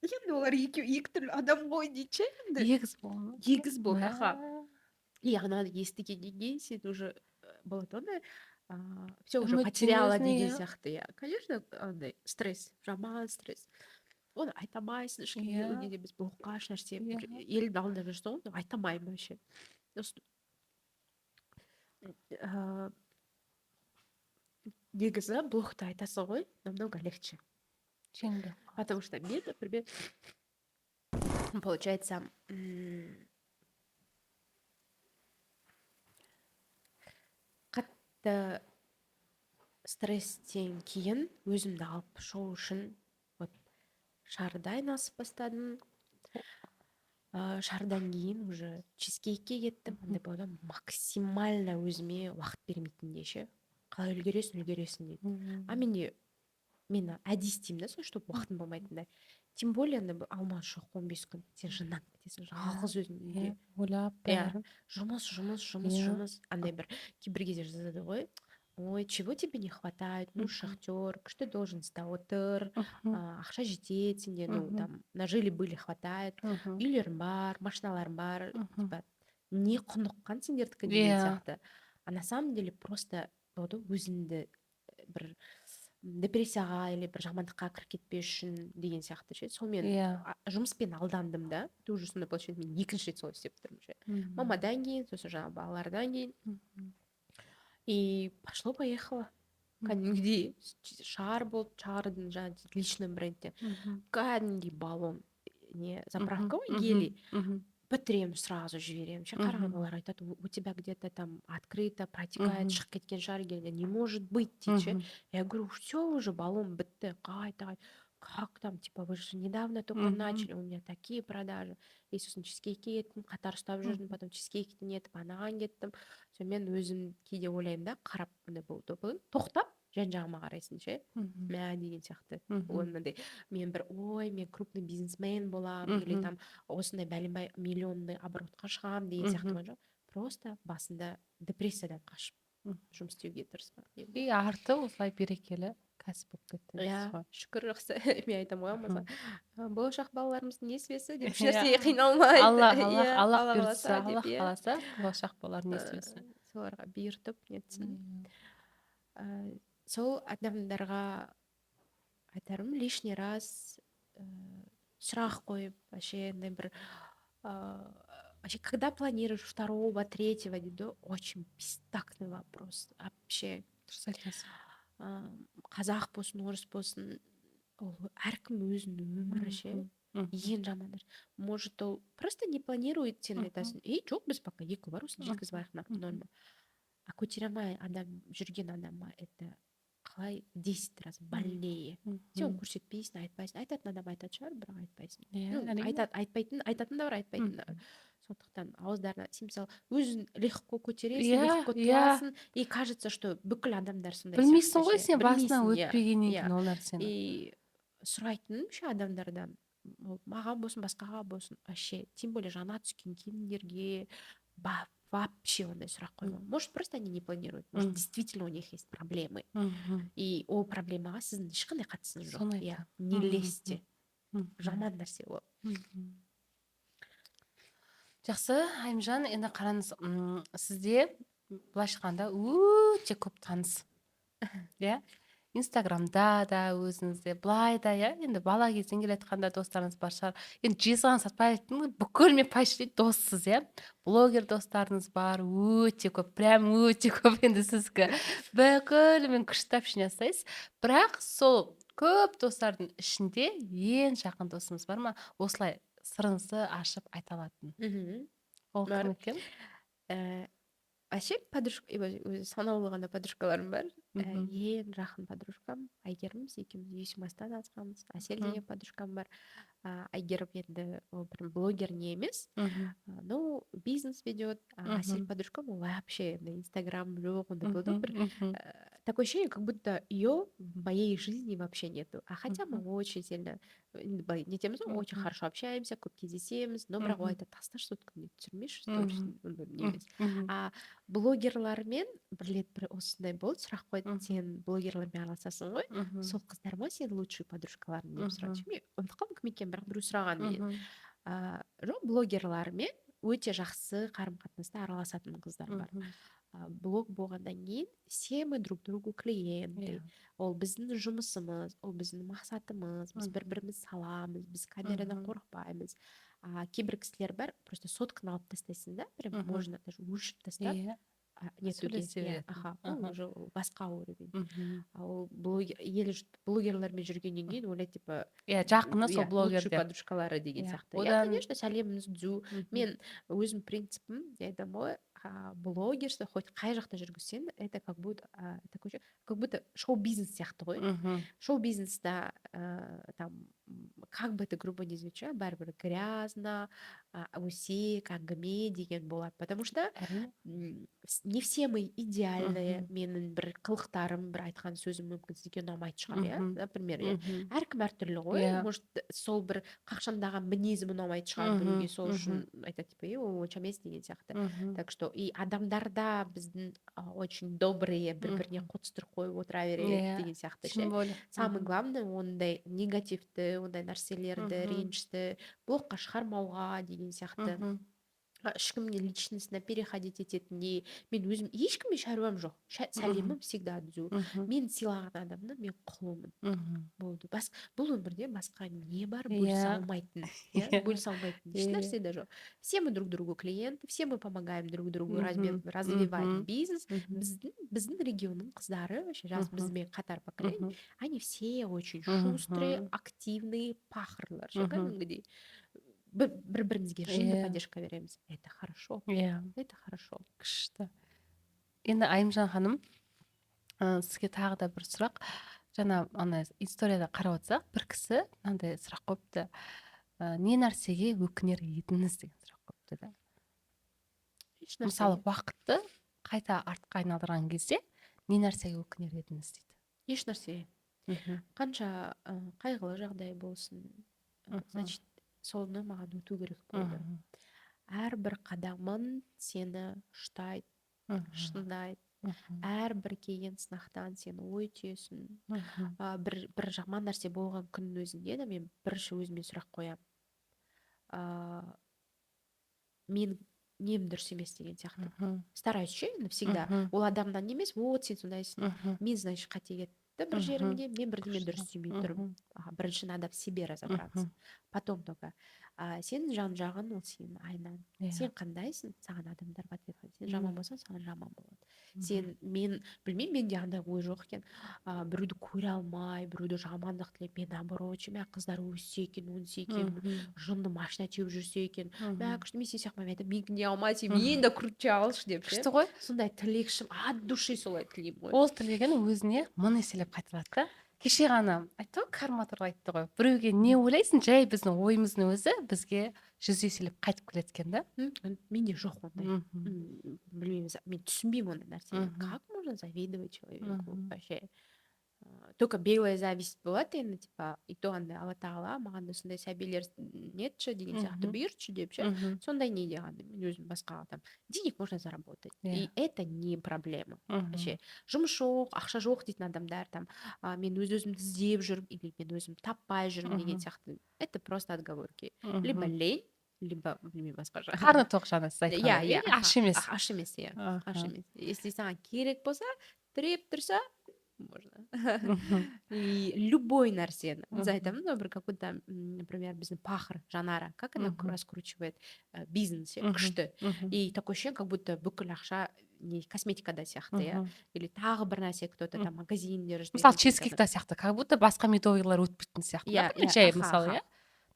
Speaker 1: Енді олар екі түрлі адам ғой дейді ше. Егіз бол. И ана естігеннен кейін сен уже болады ондай все уже потеряла деген сияқты. Я, конечно, андай стресс, жаман стресс. Оны айтамайсың, ешкімге неде біз блокқа нәрсе елдің алдында жүрсің ғой, айтамаймын вообще. Негізі блокта айтасың ғой, намного легче. Потому что мен, например, получается, қатты стресстен кейін өзімді алып шығу үшін вот шарда айналысып бастадым. Шардан кейін уже чизкейкке кеттім. Андай болды, максимально өзіме уақыт бермейтіндей ше. Қалай үлгересің дейді. А мен әдейі істеймін да, сол чтобы уақытым болмайтындай. Тем более алмаз жоқ 15 күн. Сен жинап кетесің, жалғыз өзің үйде.
Speaker 2: Ойлап,
Speaker 1: жұмыс. Андай кейбір кезде жазады ғой. Ой, чего тебе не хватает? Ну, шахтер, что ты должен отыр, ақша жетеді сенде, ну, там, на жили-были хватает, үйлерім бар, машиналарым бар, типа, не құныққан сендердікі деген сияқты. А на самом деле просто өзіңді бір депрессияға или бір жамандыққа кіріп кетпес үшін деген сияқты ше. Сонымен жұмыспен алдандым да. Тоже сондай получается, мен екінші рет солай істеп тұрмын ше. Мамадан кейін, сосын жаңағы балалардан кейін. И пошло-поехало. Кәдімгідей шар болып шығардым жаңағы личный брендте. Кәдімгідей баллон не заправка ғой, гели. Бітіремін, сразу жіберемін. Қараған олар айтады, у тебя где-то там открыто протекает, шығып кеткен шар гелі. Не может быть, дейді. Я говорю, все уже, баллон бітті. Қайта. Как там, типа, вы же недавно только начали, у меня такие продажи. И сосын чизкейкке кеттім, қатар ұстап жүрдім, потом чизкейктен етіп, анаған кеттім. Мен өзім кейде ойлаймын да, қарап тоқтап, жан-жағыма қарайсың ше. Мә деген сияқты. Мен мен крупный бизнесмен боламын, или там осындай бәленбай миллионный оборотқа шығамын деген сияқты жоқ. Просто басында депрессиядан қашып жұмыс істеуге тырысқан.
Speaker 2: И арты осылай берекелі кәсіп болып кетті.
Speaker 1: Иә, шүкір жақсы. Мен айтамын ғой, мысалы, болашақ балаларымыздың несібесі деп ешнәрсеге қиналмайды.
Speaker 2: Аллах бұйыртса, Аллах қаласа, болашақ балалардың несібесі.
Speaker 1: Соларға бұйыртып нетсін. Сол адамдарға айтарым, лишний раз сұрақ қойып, вообще бір вообще, когда планируешь второго, третьего, очень бестактный вопрос. Вообще, қазақ болсын, орыс болсын, әркім өзінің өмірі ше. Ең жаман. Может, ол просто не планирует, сен айтасың, жоқ, біз пока екі бар, осыны жеткізіп аяқ норма. А көтере алмай адам, жүрген адамға это қалай 10 раз больнее. Сен көрсетпейсің, айтпайсың. Айтатын адам айтатын шығар, бірақ айтпайсың.
Speaker 2: Иә, әрине.
Speaker 1: Айтатын да бар, айтпайтын да бар. Сондықтан ауыздарына сен мысалы өзін легко көтересің,
Speaker 2: Иә,
Speaker 1: легко
Speaker 2: иә.
Speaker 1: туасың, и кажется, что бүкіл адамдар сондай
Speaker 2: Білмейсің ғой
Speaker 1: ше.
Speaker 2: сен басынан
Speaker 1: Білмейсің, иә.
Speaker 2: өтпегеннен
Speaker 1: Иә.
Speaker 2: кейін ол нәрсені.
Speaker 1: И сұрайтыным ше адамдардан, ол маған болсын, басқаға болсын, вообще, тем более жаңа түскен келіндерге вообще ондай сұрақ қойма. Может, просто они не планируют. Может, действительно у них есть проблемы. И ол проблемаға сіздің ешқандай қатысыңыз жоқ.
Speaker 2: Соны
Speaker 1: Иә,
Speaker 2: айтамын.
Speaker 1: не лезьте. Жаман нәрсе ол.
Speaker 2: Жақсы, Айымжан, енді қараңыз, сізде былайша айтқанда өте көп таныс. Иә? Инстаграмда да өзіңізде, былай да, иә, енді бала кезден келе жатқанда достарыңыз бар шығар. Енді жезқазған сатпаевтың бүкіл мен почти доссыз, иә. Блогер достарыңыз бар, өте көп, прям өте көп енді сізге. Бүкіл мен күшті общение жасайсыз. Бірақ сол көп достардың ішінде ең жақын досыңыз бар ма? Осылай сырыңызды ашып айта алатын. Ол кім екен?
Speaker 1: Вообще подружка, өзі санаулы ғана подружкаларым бар. Ең жақын подружкам Әйгеріміз, екеуміз Есімастан танысқанбыз. Әсел деген подружкам бар. Әйгерім енді ол бір блогер не емес, но бизнес ведет. Әсел подружкам ол вообще инстаграм жоқ, ондай болды бір такое ощущение, как будто ее в моей жизни вообще нету. А хотя мы очень сильно не тем, очень хорошо общаемся, көп кездесеміз, но бірақ ол айтады, тасташы сотканы түсірмеші сторисін, не емес. А блогерлармен бір рет осындай болды, сұрақ қойды, сен блогерлармен араласасың ғой, сол қыздар ма сенің лучший подружкаларың деп сұрады. Мен ұмытып қалдым кім екенін, бірақ біреу сұраған менен. Жоқ, блогерлармен өте жақсы қарым қатынаста араласатын қыздар бар. Блог болғаннан кейін все мы друг другу клиенты. Ол біздің жұмысымыз, ол біздің мақсатымыз, біз бір-біріміз саламыз, біз камерадан қорықпаймыз. Кейбір кісілер бар, просто сотканы алып тастайсың да, прям можно даже өшіп тастап нетуге. Ол уже басқа уровень. Ол блогерлармен жүргеннен кейін ойлайды, типа,
Speaker 2: жақыны сол
Speaker 1: лучший
Speaker 2: блогердер.
Speaker 1: подружкалары деген сияқты. Иә, конечно, сәлемімізді түзу. Мен өзім принципім, я айтамын ғой, блогерство хоть қай жақта жүргізсең, это как будто шоу-бизнес сияқты ғой. Шоу-бизнеста там, как бы это грубо не звучало, бәрібір грязно, өсек, әңгіме деген болады. Потому что не все мы идеальные. Менің бір қылықтарым, бір айтқан сөзім мүмкін сізге ұнамайтын шығар, иә? Например, әркім әртүрлі ғой. Может, сол бір қақшаңдаған мінезім ұнамайтын шығар біреуге, сол үшін айтады, типа, ол онша емес деген сияқты. Так что и адамдарда біздің очень добрые, бір-біріне қотыстырып қойып отыра береді деген сияқты ше. Самое главное, ондай негативті, ондай нәрселерді, ренішті блогқа шығармауға деген сияқты. Ешкімге личностьна переходить ететіндей. Мен өзім ешкімге шаруам жоқ. Сәлемім всегда түзу. Мен сыйлаған адамны мен құлымын. Болды. Бұл өмірде басқа не бар бөлісе алмайтын. Бөлісе алмайтын еш нәрсе де жоқ. Все мы друг другу клиенты, все мы помогаем друг другу развивать бизнес. Біздің регионның қыздары, жас бізбен қатар поколение, они все очень шустрые, активные пахырлар. Кәдімгідей бір-бірімізге жынды поддержка береміз. Это хорошо. Это хорошо.
Speaker 2: Күшті. Енді Айымжан ханым, сізге тағы да бір сұрақ. Жаңа ана историяда қарап отырсақ, бір кісі мынандай сұрақ қойыпты. Не нәрсеге өкінер едіңіз деген сұрақ қойыпты да. Мысалы, уақытты қайта артқа айналдырған кезде не нәрсеге өкінер едіңіз дейді.
Speaker 1: Еш нәрсе. Қанша қайғылы жағдай болсын, значит, соны маған өту керек болды. Әрбір қадамын сені шыдайды, шындайды. Әрбір келген сынақтан сені ой түйесің. Бір жаман нәрсе болған күннің өзінде де мен бірінші өзіме сұрақ қоямын. Мен нем дұрыс емес деген сияқты. Стараюсь ше, всегда. Ол адамнан емес, вот сен сондайсың. Мен, значит, қате кетті бір жерімде, мен бірдеме дұрыс істемей тұрмын. Бірінші надо в себе разобраться. Потом только. сенің жан жағың ол сенің айнаң.
Speaker 2: Иә.
Speaker 1: Сен қандайсың, саған адамдар в ответ қылады. Сен
Speaker 2: Мгм.
Speaker 1: жаман болсаң, саған жаман болады. Мен білмеймін, менде андай ой жоқ екен. Біреуді көре алмай, біреуді жамандық тілеп, мен наоборот, мә қыздар өссе екен, өнсе екен, жынды машина теуіп жүрсе екен, мә күшті, мен сен сияқты айтамын, менікін де алмай, сен мен де круче алшы деп ше.
Speaker 2: Күшті ғой.
Speaker 1: Сондай тілекшім, от души солай тілеймін ғой.
Speaker 2: Ол тілеген өзіне мың еселеп қайталады да. Кеше ғана айтты ғой, карма туралы айтты ғой. Біреуге не ойлайсың, жай біздің ойымыздың өзі бізге 100 еселеп қайтып келеді екен да.
Speaker 1: Менде жоқ ондай. Білмеймін, мен түсінбеймін ондай нәрсені. Как можно завидовать человеку вообще? Только белая зависть болады енді, типа, и то андай алла тағала маған да сондай сәбилер нетші деген сияқты бұйыртшы деп ше. Сондай не деген мен өзім басқаға там денег можно заработать, и это не проблема вообще. Жұмыс жоқ, ақша жоқ дейтін адамдар там, мен өзімді іздеп жүрмін или мен өзім таппай жүрмін деген сияқты, это просто отговорки. Либо лень, либо білмеймін, басқаша.
Speaker 2: Қарны тоқ жаңа сіз айтқан.
Speaker 1: Иә,
Speaker 2: аш емес.
Speaker 1: аш емес, иә, аш емес. Если саған керек болса, тіреп тұрса, можно. И любой нәрсені. Біз айтамыз ғой, бір какой-то, например, біздің пахыр Жанара, как она раскручивает бизнес, күшті. И такой ощущение, как будто бүкіл ақша не косметикада сияқты, иә. Или тағы бір нәрсе, кто-то там магазиндер.
Speaker 2: Мысалы, чизкейкта сияқты, как будто басқа методикалар өтпейтін сияқты. Жай, мысалы, иә.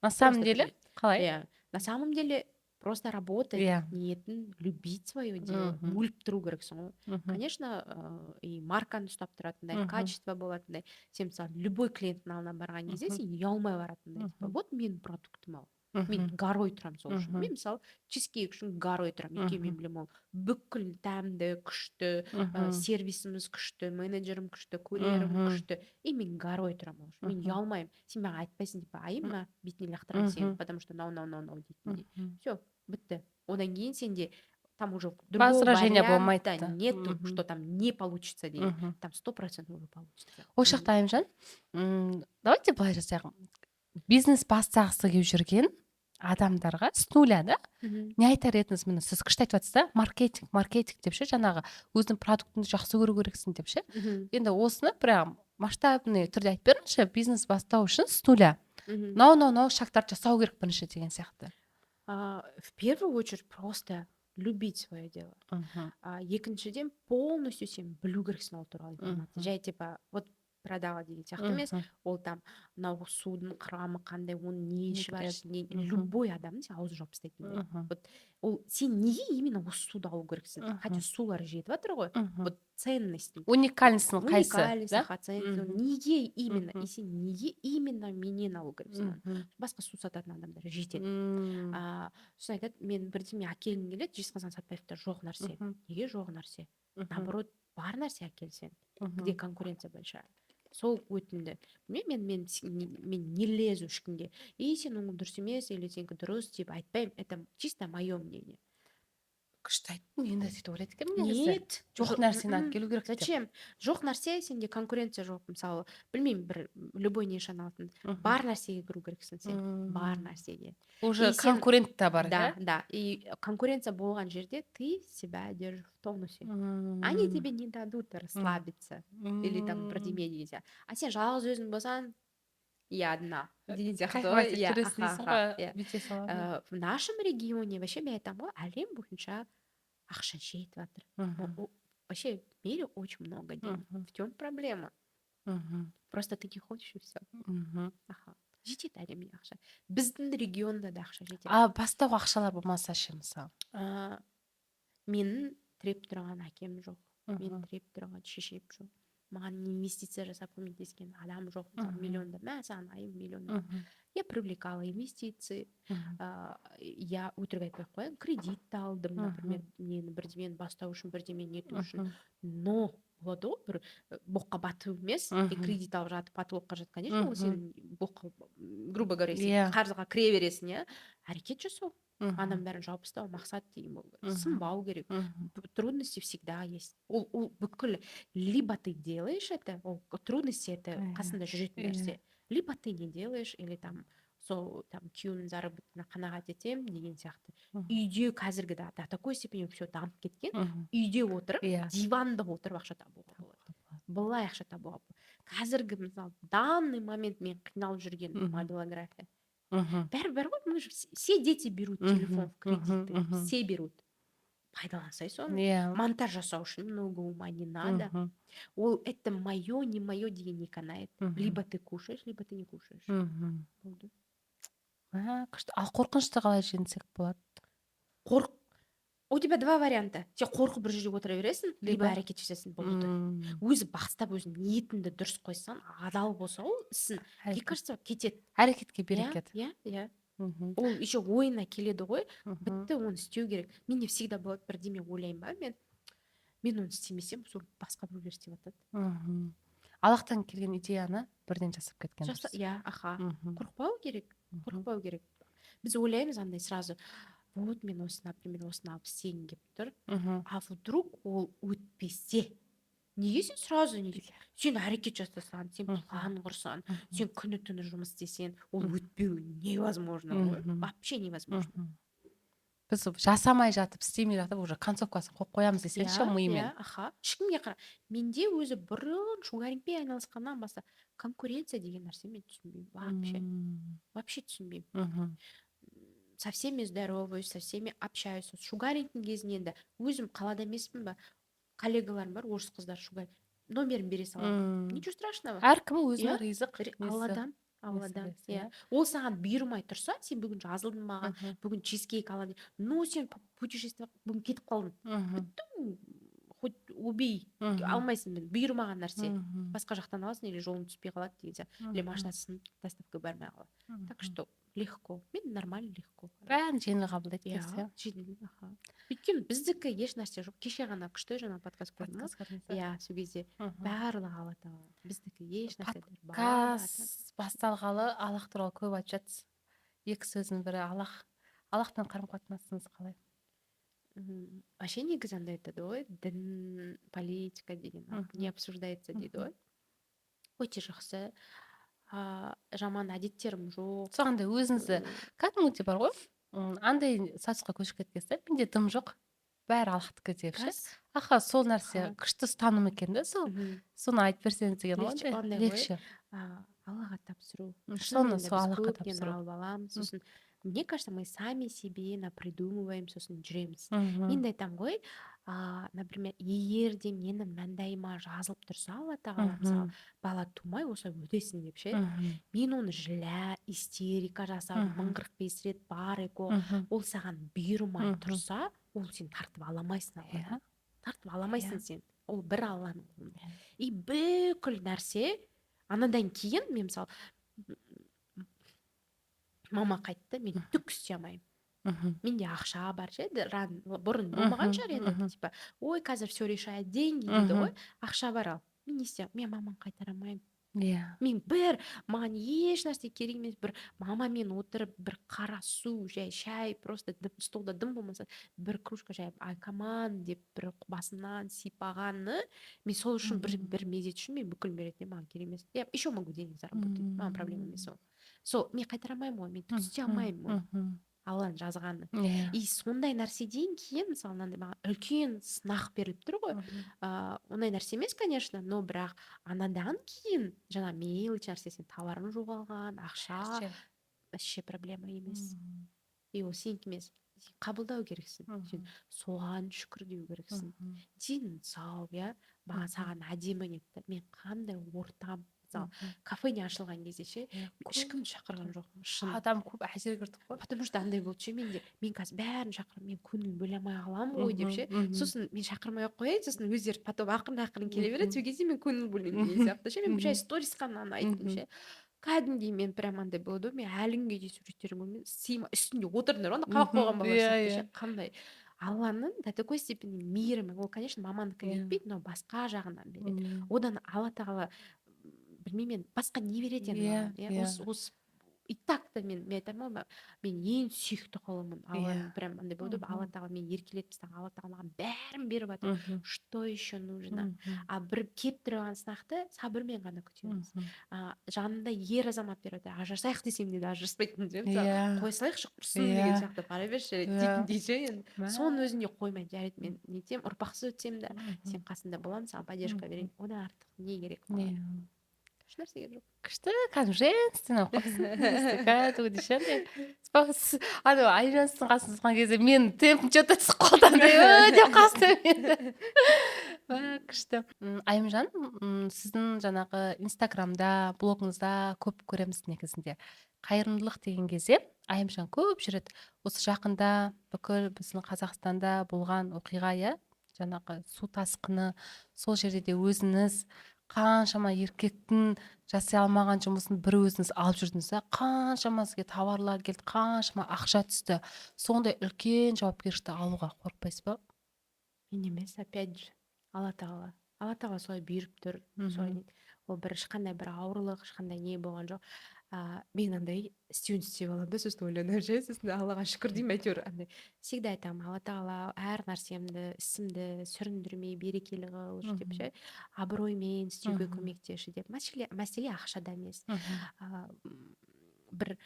Speaker 2: На самом деле, қалай?
Speaker 1: На самом деле, просто работать, ниетін любить свое дело, мүліп тұру керексің ғой. Конечно, и марканы ұстап тұратындай, качество болатындай. Сен мысалы, любой клиенттің алдына барған кезде сен ұялмай баратындай. Вот менің продуктым ал. Мен гарой тұрам сол үшін. Мен мысалы, чизкейк үшін гарой тұрам. Өйткені мен білем ол бүкіл дәмді, күшті, сервисіміз күшті, менеджерім күшті, курьерім күшті. И мен гарой тұрам ол үшін. Мен ұялмаймын. Сен маған айтпайсың, типа, айыма, бетіне лақтырам сен, потому что нау дейтіндей. Все, бітті. Одан кейін сенде там уже другого варианта нету, что там не получится деген. Там 100% уже получится.
Speaker 2: Ол шақта Айымжан, давайте былай жасайық. Бизнес бастағысы келіп жүрген адамдарға с нуля, да? Не айтар едіңіз, міне сіз күшті айтып жатсыз да, маркетинг деп ше, жаңағы өзінің продуктыңды жақсы көру керексің деп ше. Енді осыны прям масштабный түрде айтып беріңізші, бизнес бастау үшін с нуля. Мынау шагтарды жасау керек бірінші деген сияқты.
Speaker 1: В первую очередь просто любить свое дело. Екіншіден полностью сен білу керексің ол туралы информация. Жай типа, вот продала деген сияқты емес, ол там мынау судың құрамы қандай, оның не іші бар, любой адам сен аузын жауып тастайтын. Вот ол сен неге именно осы суды алу керексің? Хотя сулар жетіп жатыр ғой. Вот ценность.
Speaker 2: Уникальныйсың қайсы?
Speaker 1: Неге именно? И сен неге именно менен алу керексің? Басқа су сататын адамдар жетеді. Сосын айтады, мен бірдеме әкелгім келеді, Жезқазған Сәтпаевта жоқ нәрсе. Неге жоқ нәрсе? Наоборот, бар нәрсе әкелсең. Где конкуренция большая. Сол өтінді. Мен не лезу ешкімге. И сен оның дұрыс емес, или сенікі дұрыс деп айтпаймын. Это чисто мое мнение.
Speaker 2: Күшті айттың, енді сөйтіп ойлайды екен негізі. Нет, жоқ нәрсені әкелу керек деп.
Speaker 1: Зачем? Жоқ нәрсе, сенде конкуренция жоқ. Мысалы, білмеймін, бір любой нишаны алатын. Бар нәрсеге кіру керексің сен. Бар нәрсеге.
Speaker 2: Уже конкурент та бар,
Speaker 1: да? Да. И конкуренция болған жерде ты себя держишь в тонусе. Они тебе не дадут расслабиться. Или там бірдеме деген сияқты. А сен жалғыз өзің болсаң, я одна. Деген сияқты. В нашем регионе, вообще мен айтамын ғой, әлем бойынша ақша жетіп жатыр. Вообще в мире очень много денег. В чем проблема? Просто ты не хочешь и все. Жетеді әлемде ақша. Біздің регионда да ақша жетеді.
Speaker 2: Бастау ақшалар болмаса ше, мысалы?
Speaker 1: Менің тіреп тұрған әкем жоқ. Мен тіреп тұрған шешем жоқ. Маған инвестиция жасап көмектескен адам жоқ. Миллионда, саған айым миллионда. Я привлекала инвестиции. Я өтірік айтпай қояйын, кредит алдым, например, бірдемен бастау үшін, бірдемен нету үшін. Но болады ғой, бір боққа батып емес, кредит алып жатып потолокқа жатқан, конечно, ол сен боққа, грубо говоря, қарызға кіре бересің, иә. Әрекет жасау. Ананың бәрін жауып тастау мақсат деген болу керек. Сынбау керек. Трудности всегда есть. Ол бүкіл, либо ты делаешь это, трудности это қасында жүретін нәрсе. Либо ты не делаешь, или там сол там күйеуімнің заработына қанағат етемін деген сияқты. Үйде қазіргі до такой степени все дамып кеткен. Үйде отырып, диванда отырып ақша табуға болады. Былай ақша табуға болады. Қазіргі, мысалы, данный момент мен қиналып жүрген мобилография. бәрібір ғой, мы же все дети берут телефон в кредит, все берут. Пайдалансай соны.
Speaker 2: Иә.
Speaker 1: Монтаж жасау үшін много ума не надо. Ол это мое, не мое деген не канает. Либо ты кушаешь, либо ты не кушаешь. Болды.
Speaker 2: Күшті. Ал қорқынышты қалай жеңсек болады?
Speaker 1: У тебя два варианта. Сен қорқып бір жерде отыра бересің, либо
Speaker 2: Либо
Speaker 1: әрекет жасайсың, болды. Өзі бастап өзің ниетіңді дұрыс қойсаң, адал болса ол ісің, мне кажется, кетеді.
Speaker 2: Әрекетке берекет.
Speaker 1: Иә. Ол еще ойына келеді ғой, бітті, оны істеу керек. Менде всегда болады, бірдеме ойлаймын ба, мен оны істемесем, сол басқа біреулер істеп жатады.
Speaker 2: Аллахтан келген идеяны бірден жасап кеткен дұрыс.
Speaker 1: Иә, қорықпау керек. Біз ойлаймыз андай сразу, вот мен осыны, например, осыны алып істегім келіп тұр, а вдруг ол өтпесе, неге сен сразу сен әрекет жасасаң, сен план құрсаң, сен күні түні жұмыс істесең, ол өтпеу невозможно ғой, вообще невозможно.
Speaker 2: Біз жасамай жатып, істемей жатып, уже концовкасын қойып қоямыз десеңші миымен.
Speaker 1: Ешкімге қара. Менде өзі бұрын шугарингпен айналысқаннан бастап конкуренция деген нәрсе мен түсінбеймін. Вообще түсінбеймін. Со всеми здороваюсь, со всеми общаюсь. Шугарингтің кезінен де өзім қалада емеспін ба, коллегаларым бар, орыс қыздар шугаринг. Номерін бере саламын. Ничего страшного.
Speaker 2: Әркім өзінің ризық.
Speaker 1: Алладан. Ол саған бұйырмай тұрса, сен бүгін жазылдың маған, бүгін чизкейк аламын. Ну, сен путешествие бүгін кетіп қалдың. Біттің, хоть убей, алмайсың, бұйырмаған нәрсе. Басқа жақтан аласың, или жолың түспей қалады деген сияқты. Или машинасын доставка бармай қалады. Так что легко. Мен нормально легко.
Speaker 2: Бәрін жеңіл қабылдайды
Speaker 1: екенсің. Жеңіл. Өйткені біздікі еш нәрсе жоқ. Кеше ғана күшті жаңа подкаст көрдім. Иә, сол кезде барлығы Алла тағала. Біздікі еш нәрсе жоқ.
Speaker 2: Подкаст басталғалы Аллах туралы көп айтып жатсыз. Екі сөздің бірі Аллахпен қарым-қатынасыңыз қалай?
Speaker 1: Вообще негізі андай айтады ғой, дін, политика деген не обсуждается дейді ғой. Өте жақсы. Жаман әдеттерім жоқ.
Speaker 2: Соғанда өзіңізді кәдімгідей бар ғой, андай статусқа көшіп кеткенсіз, менде дым жоқ, бәрі Аллахтікі депші. Сол нәрсе күшті ұстаным екен де, соны айтып берсеңіз деген ғой, легче.
Speaker 1: Аллаға тапсыру.
Speaker 2: Соны Аллахқа тапсыру.
Speaker 1: Сосын, мне кажется, мы сами себе напридумываем, сосын жүреміз. Мен де айтамын ғой, например, егер де менің маңдайыма жазылып тұрса, Алла тағала, мысалы, бала тумай осылай өтесің деп ше, мен оны жыла, истерика жасап, 1045 рет бар еко, ол саған бұйырмай тұрса, ол сен тартып аламайсың. Тартып аламайсың сен. Ол бір Алланың қолында. И бүкіл нәрсе, анадан кейін, мен мысалы, мама қайтты, мен түк істей алмаймын. Менде ақша бар ше, бұрын болмаған шығар енді, типа, ой, қазір все решает деньги дейді ғой, ақша бар ал. Мен не істеймін? Мен маманы қайтара алмаймын. Мен маған еш нәрсе керек емес, бір мамамен отырып, бір қара су, жай шай, просто столда дым болмаса, бір кружка жай айкаман деп бір басынан сипағаны, мен сол үшін бір мезет үшін мен бүкіл беретін, маған керек емес. Я еще могу денег заработать, маған проблема емес ол. Сол, мен қайтара алмаймын ғой, мен түк істей алмаймын ғой. Алланың жазғаны. И сондай нәрседен кейін, мысалы, маған үлкен сынақ беріліп тұр ғой. Ондай нәрсе емес, конечно, но бірақ анадан кейін жаңа мелочь нәрсесін, товарың жоғалған, ақша, вообще проблема емес. И ол сенікі емес. Сен қабылдау керексің. Сен соған шүкір деу керексің. Сен сау, иә, саған әдемі нетті. Мен қандай ортам, кафене ашылған кезде ше, ешкімді шақырған жоқпын. Шын.
Speaker 2: Адам көп әсер көрдік қой.
Speaker 1: Потому что андай болды ше, мен қазір бәрін шақырып, мен көңіл бөле алмай қаламын ғой деп ше. Сосын мен шақырмай ақ қояйын, сосын өздері потом ақырын келе береді, сол кезде мен көңіл бөлемін деген сияқты ше. Мен жай сторис қана айттым ше. Кәдімгідей мен прям андай болды, мен әлі күнге дейін суреттерім көрмеймін, үстінде отырдыңдар, онда қалып қойған бала сияқты ше. Қандай Алланың до такой степени мейірімі, ол, конечно, мамандікі жетпейді, но басқа жағынан береді. Одан Алла тағала, білмеймін, басқа не береді енді маған. Осы и так-то мен айтамын, мен ең сүйікті құлымын. Алла прям андай болды, Алла тағала мен еркелетіп тастаған, Алла тағала маған бәрін беріп жатыр. Что еще нужно? Бір кеп тұрған сынақты сабырмен ғана күтеміз. Жанында ер азамат беріп жатыр. Ажырасайық десем де ажыраспайтын деп, қой салайықшы құрсын деген сияқты бара берші дейтіндей ше. Соның өзінде қоймай жарайды, мен нетем, ұрпақсыз өтсем де сен қасында боламын, саған поддержка берейін. Одан артық не керек маған? еш нәрсеге жоқ.
Speaker 2: Күшті, кәдімгі женственно қойыпсың. Кәдімгідей ше андай. Анау Айжансыздың қасына тұрған кезде мен темпім че-то түсіп қалды андай деп қалды мені. Күшті. Айымжан, сіздің жаңағы инстаграмда, блогыңызда көп көреміз негізінде. Қайырымдылық деген кезде Айымжан көп жүреді. Осы жақында бүкіл біздің Қазақстанда болған оқиға, иә, жаңағы су тасқыны, сол жерде де өзіңіз қаншама еркектің жасай алмаған жұмысын бір өзіңіз алып жүрдіңіз, қаншама сізге тауарлар келді, қаншама ақша түсті. Сондай үлкен жауапкершілікті алуға қорықпайсыз ба?
Speaker 1: Мен емес, опять же, алла тағала солай бұйырып тұр, солай дейді. Ол бір ешқандай бір ауырлық, ешқандай не болған жоқ. Мен андай істеуін істеп аламын да, сосын ойланамын, сосын Аллаға шүкір деймін, әйтеуір андай всегда айтамын, алла тағала әр нәрсемді, ісімді сүріндірмей берекелі қылшы деп ше, абыроймен істеуге көмектеші деп. Мәселе ақшада емес. Бір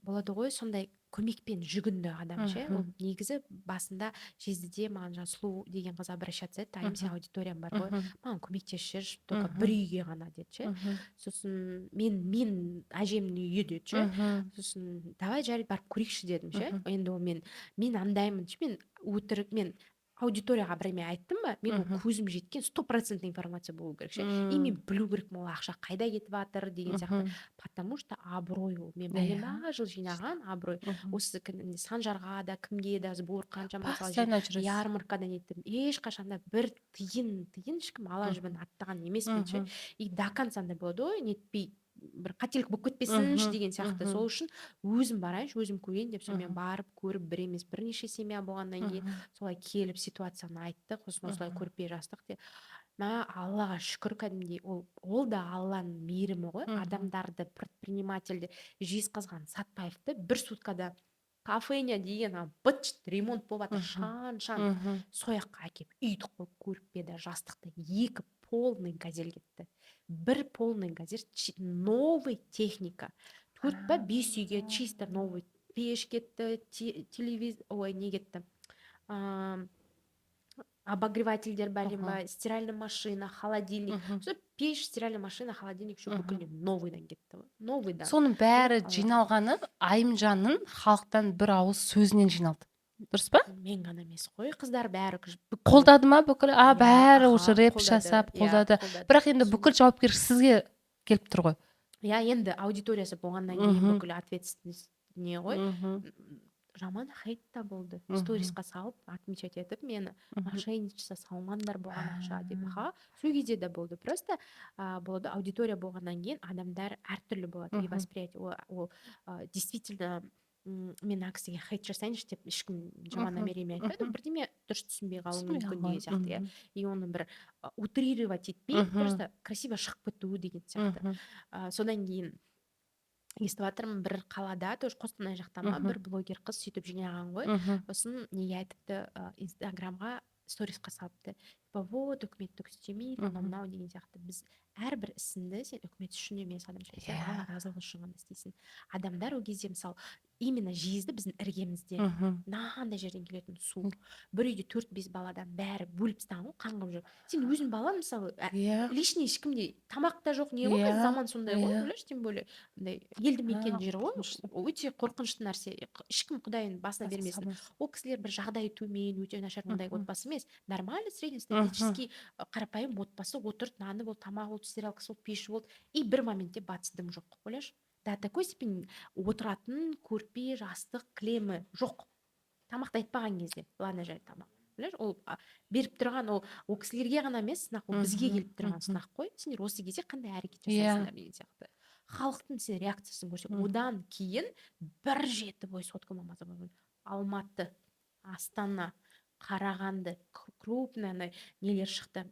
Speaker 1: болады ғой, сондай көмекпен жүгінді адам ше. Ол негізі басында жездіде маған жаңа сұлу деген қыз обращаться етті, айым сен аудиториям бар ғой, маған көмектесіп жүрші, только бір үйге ғана деді ше. Сосын мен әжемнің үйі деді ше. Сосын давай жарайды барып көрейікші дедім ше. Енді ол мен андаймын ше, мен өтірік, мен аудиторияға бірдеме айттым ба, мен ол көзім жеткен 100% информация болу керек ше. И мен білу керекпін ол ақша қайда кетіп жатыр деген сияқты. Потому что абырой ол. Мен бәлема жыл жинаған абырой. Осы Санжарға да, кімге да сбор қаншама ярмаркада неттім. Ешқашанда бір тиын ешкім ала жібін аттаған емеспін ше. И до конца болады ғой, нетпей бір қателік болып кетпесінші деген сияқты. Сол үшін өзім барайыншы, өзім көрейін деп сонымен барып көріп, бір емес бірнеше семья болғаннан кейін солай келіп ситуацияны айттық, осылай көрпе жастық деп. Аллаға шүкір, кәдімгідей ол да Алланың мейірімі ғой. Адамдарды, предпринимательді, Жезқазған Сатпаевты бір суткада кафеня деген быт ремонт болып жатыр, шан сояққа әкеп үйді қойып, көрпеді, жастықты 2 полный газель кетті. Бір полный газель, новый техника. 4 па 5 үйге чисто новый пеш кетті, телевизор, ой, не кетті, обогревательдер бәлем ба, стиральная машина, холодильник. Пеш, стиральная машина, холодильник еще бүкіліне новыйдан кетті. Новыйдан.
Speaker 2: Соның бәрі жиналғаны Айымжанның халықтан бір ауыз сөзінен жиналды. Дұрыс па?
Speaker 1: Мен ғана емес қой, қыздар бәрі
Speaker 2: қолдады ма бүкіл? Бәрі уже рэп жасап қолдады. Бірақ енді бүкіл жауапкершілік сізге келіп тұр ғой.
Speaker 1: Енді аудиториясы болғаннан кейін бүкіл ответственность не ғой. Жаман хейт та болды. Сторисқа салып, отмечать етіп, мені мошенничество салғандар болған ақша деп. Сол кезде де болды. Просто болады, аудитория болғаннан кейін адамдар әртүрлі болады. И восприятие. Ол действительно мен кісіге хейт жасайыншы деп ешкім жаман намерениемен айтпайды. Бірдеме дұрыс түсінбей қалуы мүмкін деген сияқты. И оны бір утрировать етпей, просто красиво шығып кету деген сияқты. Содан кейін естіп жатырмын, бір қалада, тоже Қостанай жақтан бір блогер қыз сөйтіп жинаған ғой. Сосын неге айтыпты, инстаграмға сторисқа салыпты. Вот, үкіметтік істемейді, мынау деген сияқты. Біз әрбір ісіңді сен үкімет үшін емес, адам үшін, сен Алла разылығы үшін ғана істейсің. Адамдар ол кезде мысалы именно жезді біздің іргемізде мынандай жерден келетін су, бір үйде 4-5 баладан бәрі бөліп тастаған ғой, қаңғып жүр. Сен өзің балаң мысалы лишний ешкімде тамақ та жоқ, не ғой, заман сондай ғой, білесің, тем более елді мекен жер ғой, өте қорқынышты нәрсе. Ешкім Құдайын басына бермесін. Ол кісілер бір жағдайы төмен, өте нашар мындай отбасы емес, нормальный среднестатистический қарапайым отбасы, отырды, наны болды, тамағы болды, стиралкасы болды, пеші болды, и бір моментте батыс дым жоқ, ойлашы. До такой степени отыратын көрпе, жастық, кілемі жоқ. Тамақты айтпаған кезде, ладно жай тамақ. Білеш, ол беріп тұрған ол кісілерге ғана емес, сынақ, ол бізге келіп тұрған сынақ қой. Сендер осы кезде қандай әрекет жасайсыңдар деген сияқты. Халықтың сен реакциясын көрсе, одан кейін бір жеті бой сотка мамазы болды. Алматы, Астана, Қарағанды, крупный нелер шықты,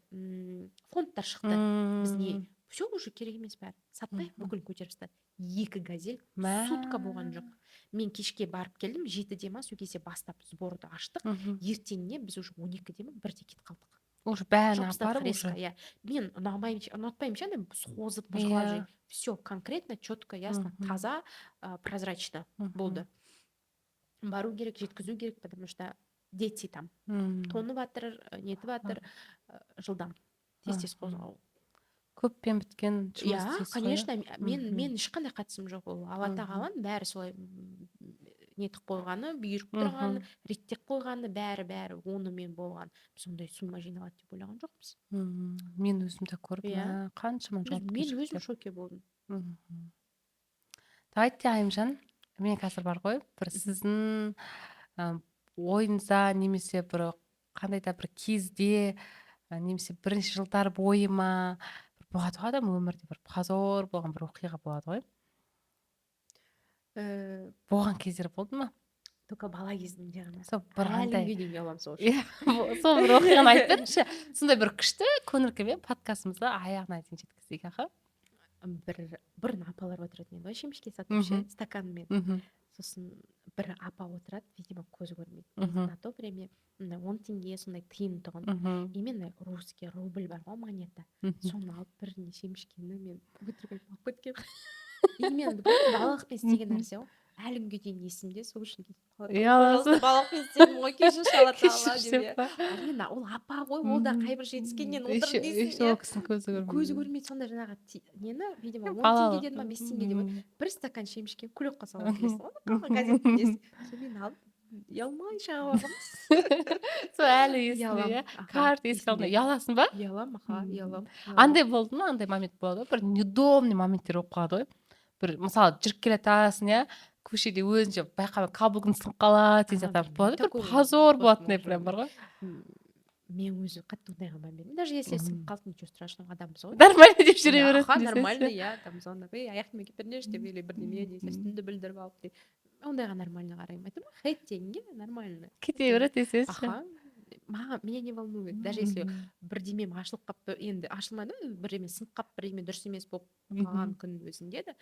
Speaker 1: фондтар шықты. Бізге все уже керек емес бәрі. Сатпаев бүкіл көтеріп тастады. 2 газель сутка болған жоқ. Мен кешке барып келдім, 7-де ма, сол кезде бастап сборды аштық. Ертеңіне біз уже 12-де ма, 1-де кетіп қалдық.
Speaker 2: Уже бәрін апарып уже.
Speaker 1: Мен ұнатпаймын ше, созып мыжғылап. Все конкретно, четко, ясно, таза, прозрачно болды. Бару керек, жеткізу керек, потому что дети там тонып жатыр, нетіп жатыр, жылдам тез қозғалу.
Speaker 2: көппен біткен жұмыс
Speaker 1: Иә,
Speaker 2: дейсіз ғой,
Speaker 1: конечно,
Speaker 2: иә?
Speaker 1: мен ешқандай қатысым жоқ, ол алла тағаланың бәрі солай нетіп қойғаны, бұйырып тұрғаны, реттеп қойғаны, бәрі онымен болған. Біз ондай сумма жиналады деп ойлаған жоқпыз.
Speaker 2: Мен өзім де көріп,
Speaker 1: Иә.
Speaker 2: қаншама
Speaker 1: Мен өзім
Speaker 2: жауапкершіліктер.
Speaker 1: шоке болдым.
Speaker 2: Давайте, Айымжан, мен қазір бар ғой, бір сіздің ойыңызда немесе бір қандай да бір кезде немесе бірінші жылдар бойы ма болады ғой адам өмірде бір позор болған бір оқиға болады ғой. Болған кездер болды ма?
Speaker 1: Только бала кезімде ғана.
Speaker 2: Сол бір қандай.
Speaker 1: Әлі дейін ұяламын сол үшін.
Speaker 2: Сол бір оқиғаны айтып беріңізші. Сондай бір күшті көңіл күймен подкастымызды аяғына дейін жеткізейік, аха.
Speaker 1: Бұрын апалар отыратын еді ғой, шемішке сатып ше, стаканмен. Сосын бір апа отырады, видимо, көзі көрмейді. На то время 10 теңге сондай тиын тұғын. Именно русский рубль бар ғой, монета. Соны алып біріне шемішкені мен өтірік алып кеткенмін. Именно балықпен істеген нәрсе ғой. Әлі күнге дейін есімде, сол үшін
Speaker 2: Ұяласың.
Speaker 1: балықпен істедім ғой, кешірші алла тағала
Speaker 2: Кешірші
Speaker 1: деп.
Speaker 2: деп па?
Speaker 1: Әрине, ол апа ғой, ол да қайбір жетіскеннен отыр
Speaker 2: Еще
Speaker 1: дейсің.
Speaker 2: ол кісінің көзі көрмейді.
Speaker 1: Көзі көрмейді, сонда жаңағы нені, видимо, 10
Speaker 2: Балалық.
Speaker 1: теңге деді ма, 5 теңге деп. Бір стакан шемішкен күлек салып білесің ғой, қалған газеттің несі. Сонымен алып, ұялмай шыға барғанбыз.
Speaker 2: Сол әлі есімде, иә. Карт еске алдында ұяласың ба?
Speaker 1: Ұялам, ұялам.
Speaker 2: Андай болды ма, андай момент болады ғой, бір неудобный моменттер болып қалады ғой. Бір мысалы жүріп келе жатасың, иә, көшеде өзінше байқамай каблугың сынып қалады деген сияқты болады. Бір позор болатындай прям бар ғой.
Speaker 1: Мен өзі қатты ондайға мән бермеймін. Даже если сынып қалды, ничего страшного, адамбыз ғой.
Speaker 2: Нормально деп жүре береді.
Speaker 1: Аха, нормально, иә, там звондап, аяқтың кетірнеші деп, или бірдеме дейсің, үстіңді білдіріп алып дейді. Ондайға нормально қараймын. Айтамын, хейт дегенге нормально.
Speaker 2: Кете береді десеңші.
Speaker 1: Аха. Меня не волнует. Даже если бірдемем ашылып қалып, енді ашылмайды, бірдеме сынып қалып, бірдеме дұрыс емес болып қалған күн өзінде де,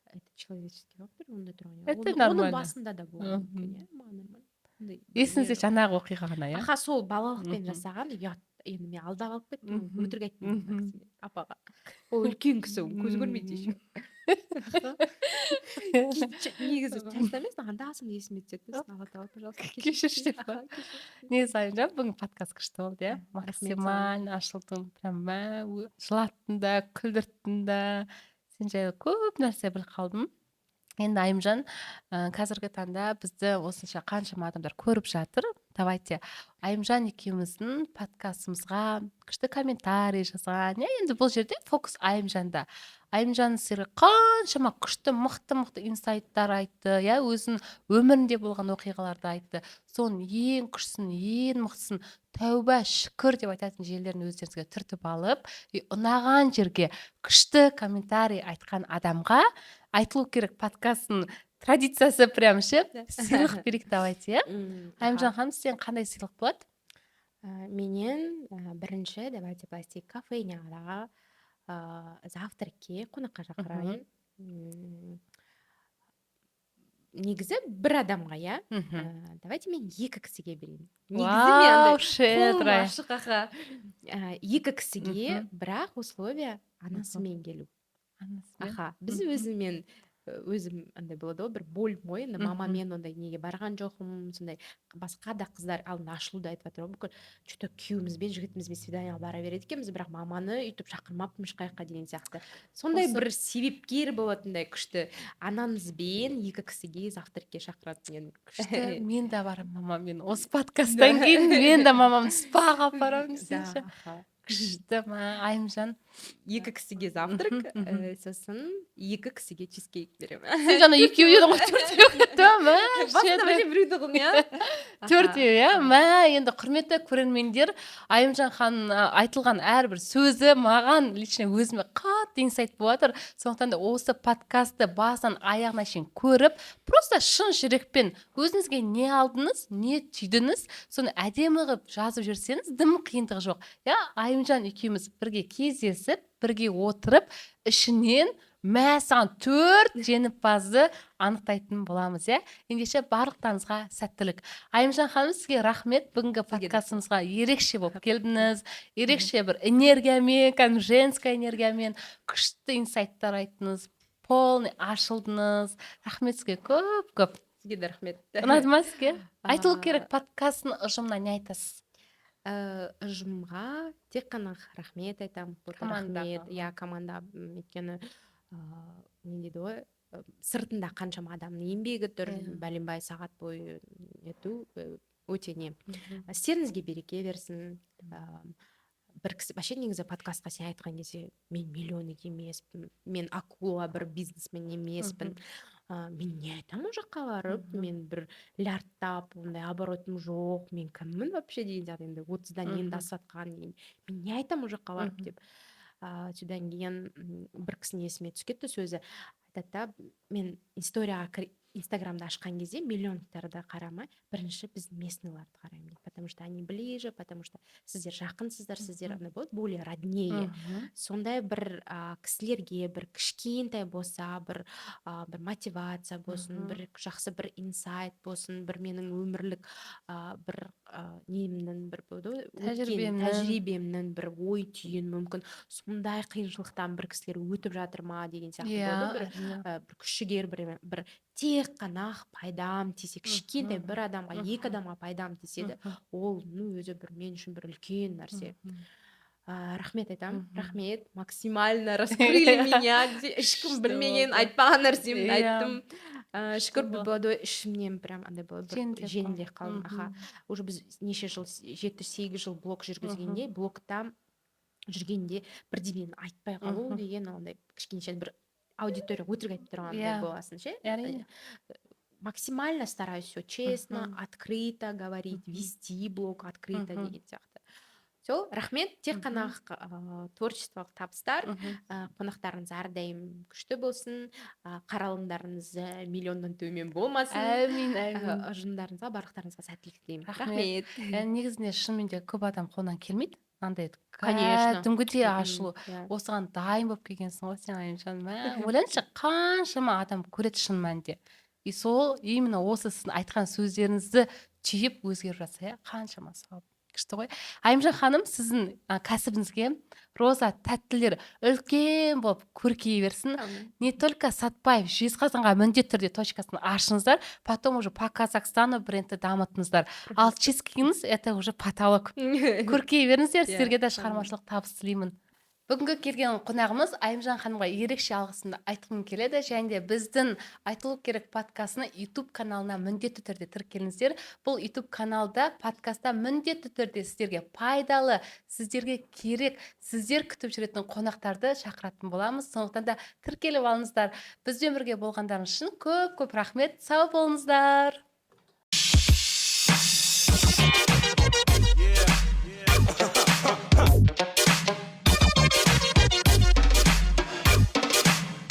Speaker 1: это человеческий фактор, онда тұрған.
Speaker 2: Это
Speaker 1: Оның
Speaker 2: нормально.
Speaker 1: басында да болған мүмкін, иә, маған нормально.
Speaker 2: Есіңізде жаңағы оқиға ғана, иә?
Speaker 1: Аха, сол балалықпен жасаған ұят. Енді мен алдап алып кеттім, өтірік айттым апаға. Ол үлкен кісі, көзі көрмейді еще. Негізі часто емес, анда-санда есіме түседі. Алла тағала, пожалуйста,
Speaker 2: кешірші деп па? Негізі Айымжан, бүгін подкаст күшті болды, иә? Максимально ашылдың, прям жылаттың да, күлдірттің да. Сен жайлы көп нәрсе біліп қалдым. Енді Айымжан, қазіргі таңда бізді осынша қаншама адамдар көріп жатыр. Давайте Айымжан екеуміздің подкастымызға күшті комментарий жазған. Енді бұл жерде фокус Айымжанда. Айымжан сіздерге қаншама күшті, мықты инсайттар айтты, иә, өзінің өмірінде болған оқиғаларды айтты. Соның ең күштісін, ең мықтысын тәуба шүкір деп айтатын жерлерін өздеріңізге түртіп алып, ұнаған жерге күшті комментарий айтқан адамға айтылу керек подкасттың традициясы прям ше, сыйлық берейік давайте, иә? Айымжан ханым, сізден қандай сыйлық болады?
Speaker 1: Менен бірінші, давайте пластик кафейняға завтракке қонаққа шақырайын. Негізі бір адамға, иә? Давайте мен 2 кісіге берейін.
Speaker 2: Вау, шедрая.
Speaker 1: Екі кісіге, бірақ условия анасымен келу. Аха, біз өзім андай болады ғой, бір бөлім ғой, енді мамамен ондай неге барған жоқпын, сондай басқа да қыздар алдында ашылуды айтып жатыр ғой, бүкіл что-то күйеуімізбен жігітімізбен свиданиеға бара береді екенбіз, бірақ маманы үйтіп шақырмаппын ешқайыққа деген сияқты. Сондай бір себепкер болатындай күшті анамызбен 2 кісіге завтракке шақыратын едім.
Speaker 2: Күшті, мен де барамын мамамен. Осы подкасттан кейін мен де мамамды спаға апарамын десеңші. Күшті ма, Айымжан?
Speaker 1: 2 кісіге завтрак, сосын 2 кісіге чизкейк беремін.
Speaker 2: Сен жаңа екеу дедің ғой, 4-еу кетті ма?
Speaker 1: Басында бәле біреуді ғым, иә?
Speaker 2: 4-еу, иә? Мә, енді құрметті көрермендер, Айымжан ханым айтылған әрбір сөзі маған лично өзіме қатты инсайт болатыр. Сондықтан да осы подкастты басынан аяғына шейін көріп, просто шын жүрекпен өзіңізге не алдыңыз, не түйдіңіз, соны әдемі қылып жазып жүрсеңіз, дым қиындығы жоқ. Я, Айымжан екеуміз бірге кездесіп, бірге отырып, ішінен саған 4 жеңімпазды анықтайтын боламыз, иә? Ендеше барлықтарыңызға сәттілік. Айымжан ханым, сізге рахмет. Бүгінгі подкастымызға ерекше болып келдіңіз. Ерекше бір энергиямен, женская энергиямен күшті инсайттар айттыңыз. Полный ашылдыңыз. Рахмет сізге көп.
Speaker 1: Сізге де рахмет.
Speaker 2: Ұнады ма сізге? Айтылу керек подкасттың ұжымына не айтасыз?
Speaker 1: ұжымға тек қана рахмет айтамын, рахмет,
Speaker 2: Командаға.
Speaker 1: команда, өйткені не дейді ғой, сыртында қаншама адамның еңбегі тұр, бәленбай сағат бойы ету өте не. Істеріңізге береке берсін. Бір кісі вообще негізі подкастқа сен айтқан кезде мен миллионник емеспін, мен акула бір бизнесмен емеспін, мен не айтамын ол жаққа барып, мен бір лярттап, ондай оборотым жоқ, мен кіммін вообще деген сияқты, енді 30-дан енді асатқан, мен не айтамын ол жаққа барып деп. Содан кейін бір кісінің есіме түсіп кетті сөзі, айтады да, мен инстаграмды ашқан кезде миллиондықтарды қарамай, бірінші біз местныйларды қараймын дейді, потому что они ближе, потому что сіздер жақынсыздар, сіздер андай болады, более роднее. Сондай бір кісілерге бір кішкентай болса, бір мотивация болсын, бір жақсы бір инсайт болсын, бір менің өмірлік бір немнің, бір тәжірибемнің бір ой түйін мүмкін, сондай қиыншылықтан бір кісілер өтіп жатыр ма деген сияқты болды. Бір күш жігер, бір тек қана пайдам тисе, кішкентай бір адамға, екі адамға пайдам тисе де, ол өзі бір мен үшін бір үлкен нәрсе. Рахмет айтамын, рахмет, максимально раскрыли меня, ешкім білмеген, айтпаған нәрсемді айттым. Шүкір, бұл ішімнен прям андай болды, жеңілдеп қалдым. Уже біз неше жыл, 7-8 жыл блог жүргізгенде, блогта жүргенде бірдеңені айтпай қалу деген ондай кішкене бір аудитория өтірік айтып тұрғандай боласың ше. Максимально стараюсь все честно, открыто говорить, вести блог открыто деген сияқты. Все, рахмет, тек қана творчестволық табыстар, қонақтарыңыз әрдайым күшті болсын, қаралымдарыңыз миллионнан төмен болмасын.
Speaker 2: Әмин.
Speaker 1: Ұжымдарыңызға, барлықтарыңызға сәттілік тілеймін. Рахмет.
Speaker 2: Негізінде шынымен де көп адам қолынан келмейді. Андай
Speaker 1: конечно,
Speaker 2: кәдімгідей ашылу. Осыған дайын болып келгенсің ғой сен, Айымжан. Ойлаңызшы, қаншама адам көреді шын мәнінде. И сол именно осы сіздің айтқан сөздеріңізді түйіп өзгеріп жатса, қаншама сауап. Күшті ғой. Айымжан ханым, сіздің кәсібіңізге роза тәттілер үлкен болып көркейе берсін. Не только сатпай, Жезқазғанға міндетті түрде точкасын ашыңыздар, потом уже по Казахстану брендті дамытыңыздар. Ал чизкейіңіз это уже потолок. Көркейе беріңіздер, сіздерге де шығармашылық табыс тілеймін. Бүгінгі келген қонағымыз Айымжан ханымға ерекше алғысымды айтқым келеді, және де біздің Айтылу керек подкастының YouTube каналына міндетті түрде тіркеліңіздер. Бұл YouTube каналда подкастта міндетті түрде сіздерге пайдалы, сіздерге керек, сіздер күтіп жүретін қонақтарды шақыратын боламыз. Сондықтан да тіркеліп алыңыздар. Бізбен бірге болғандарыңыз үшін көп рахмет. Сау болыңыздар.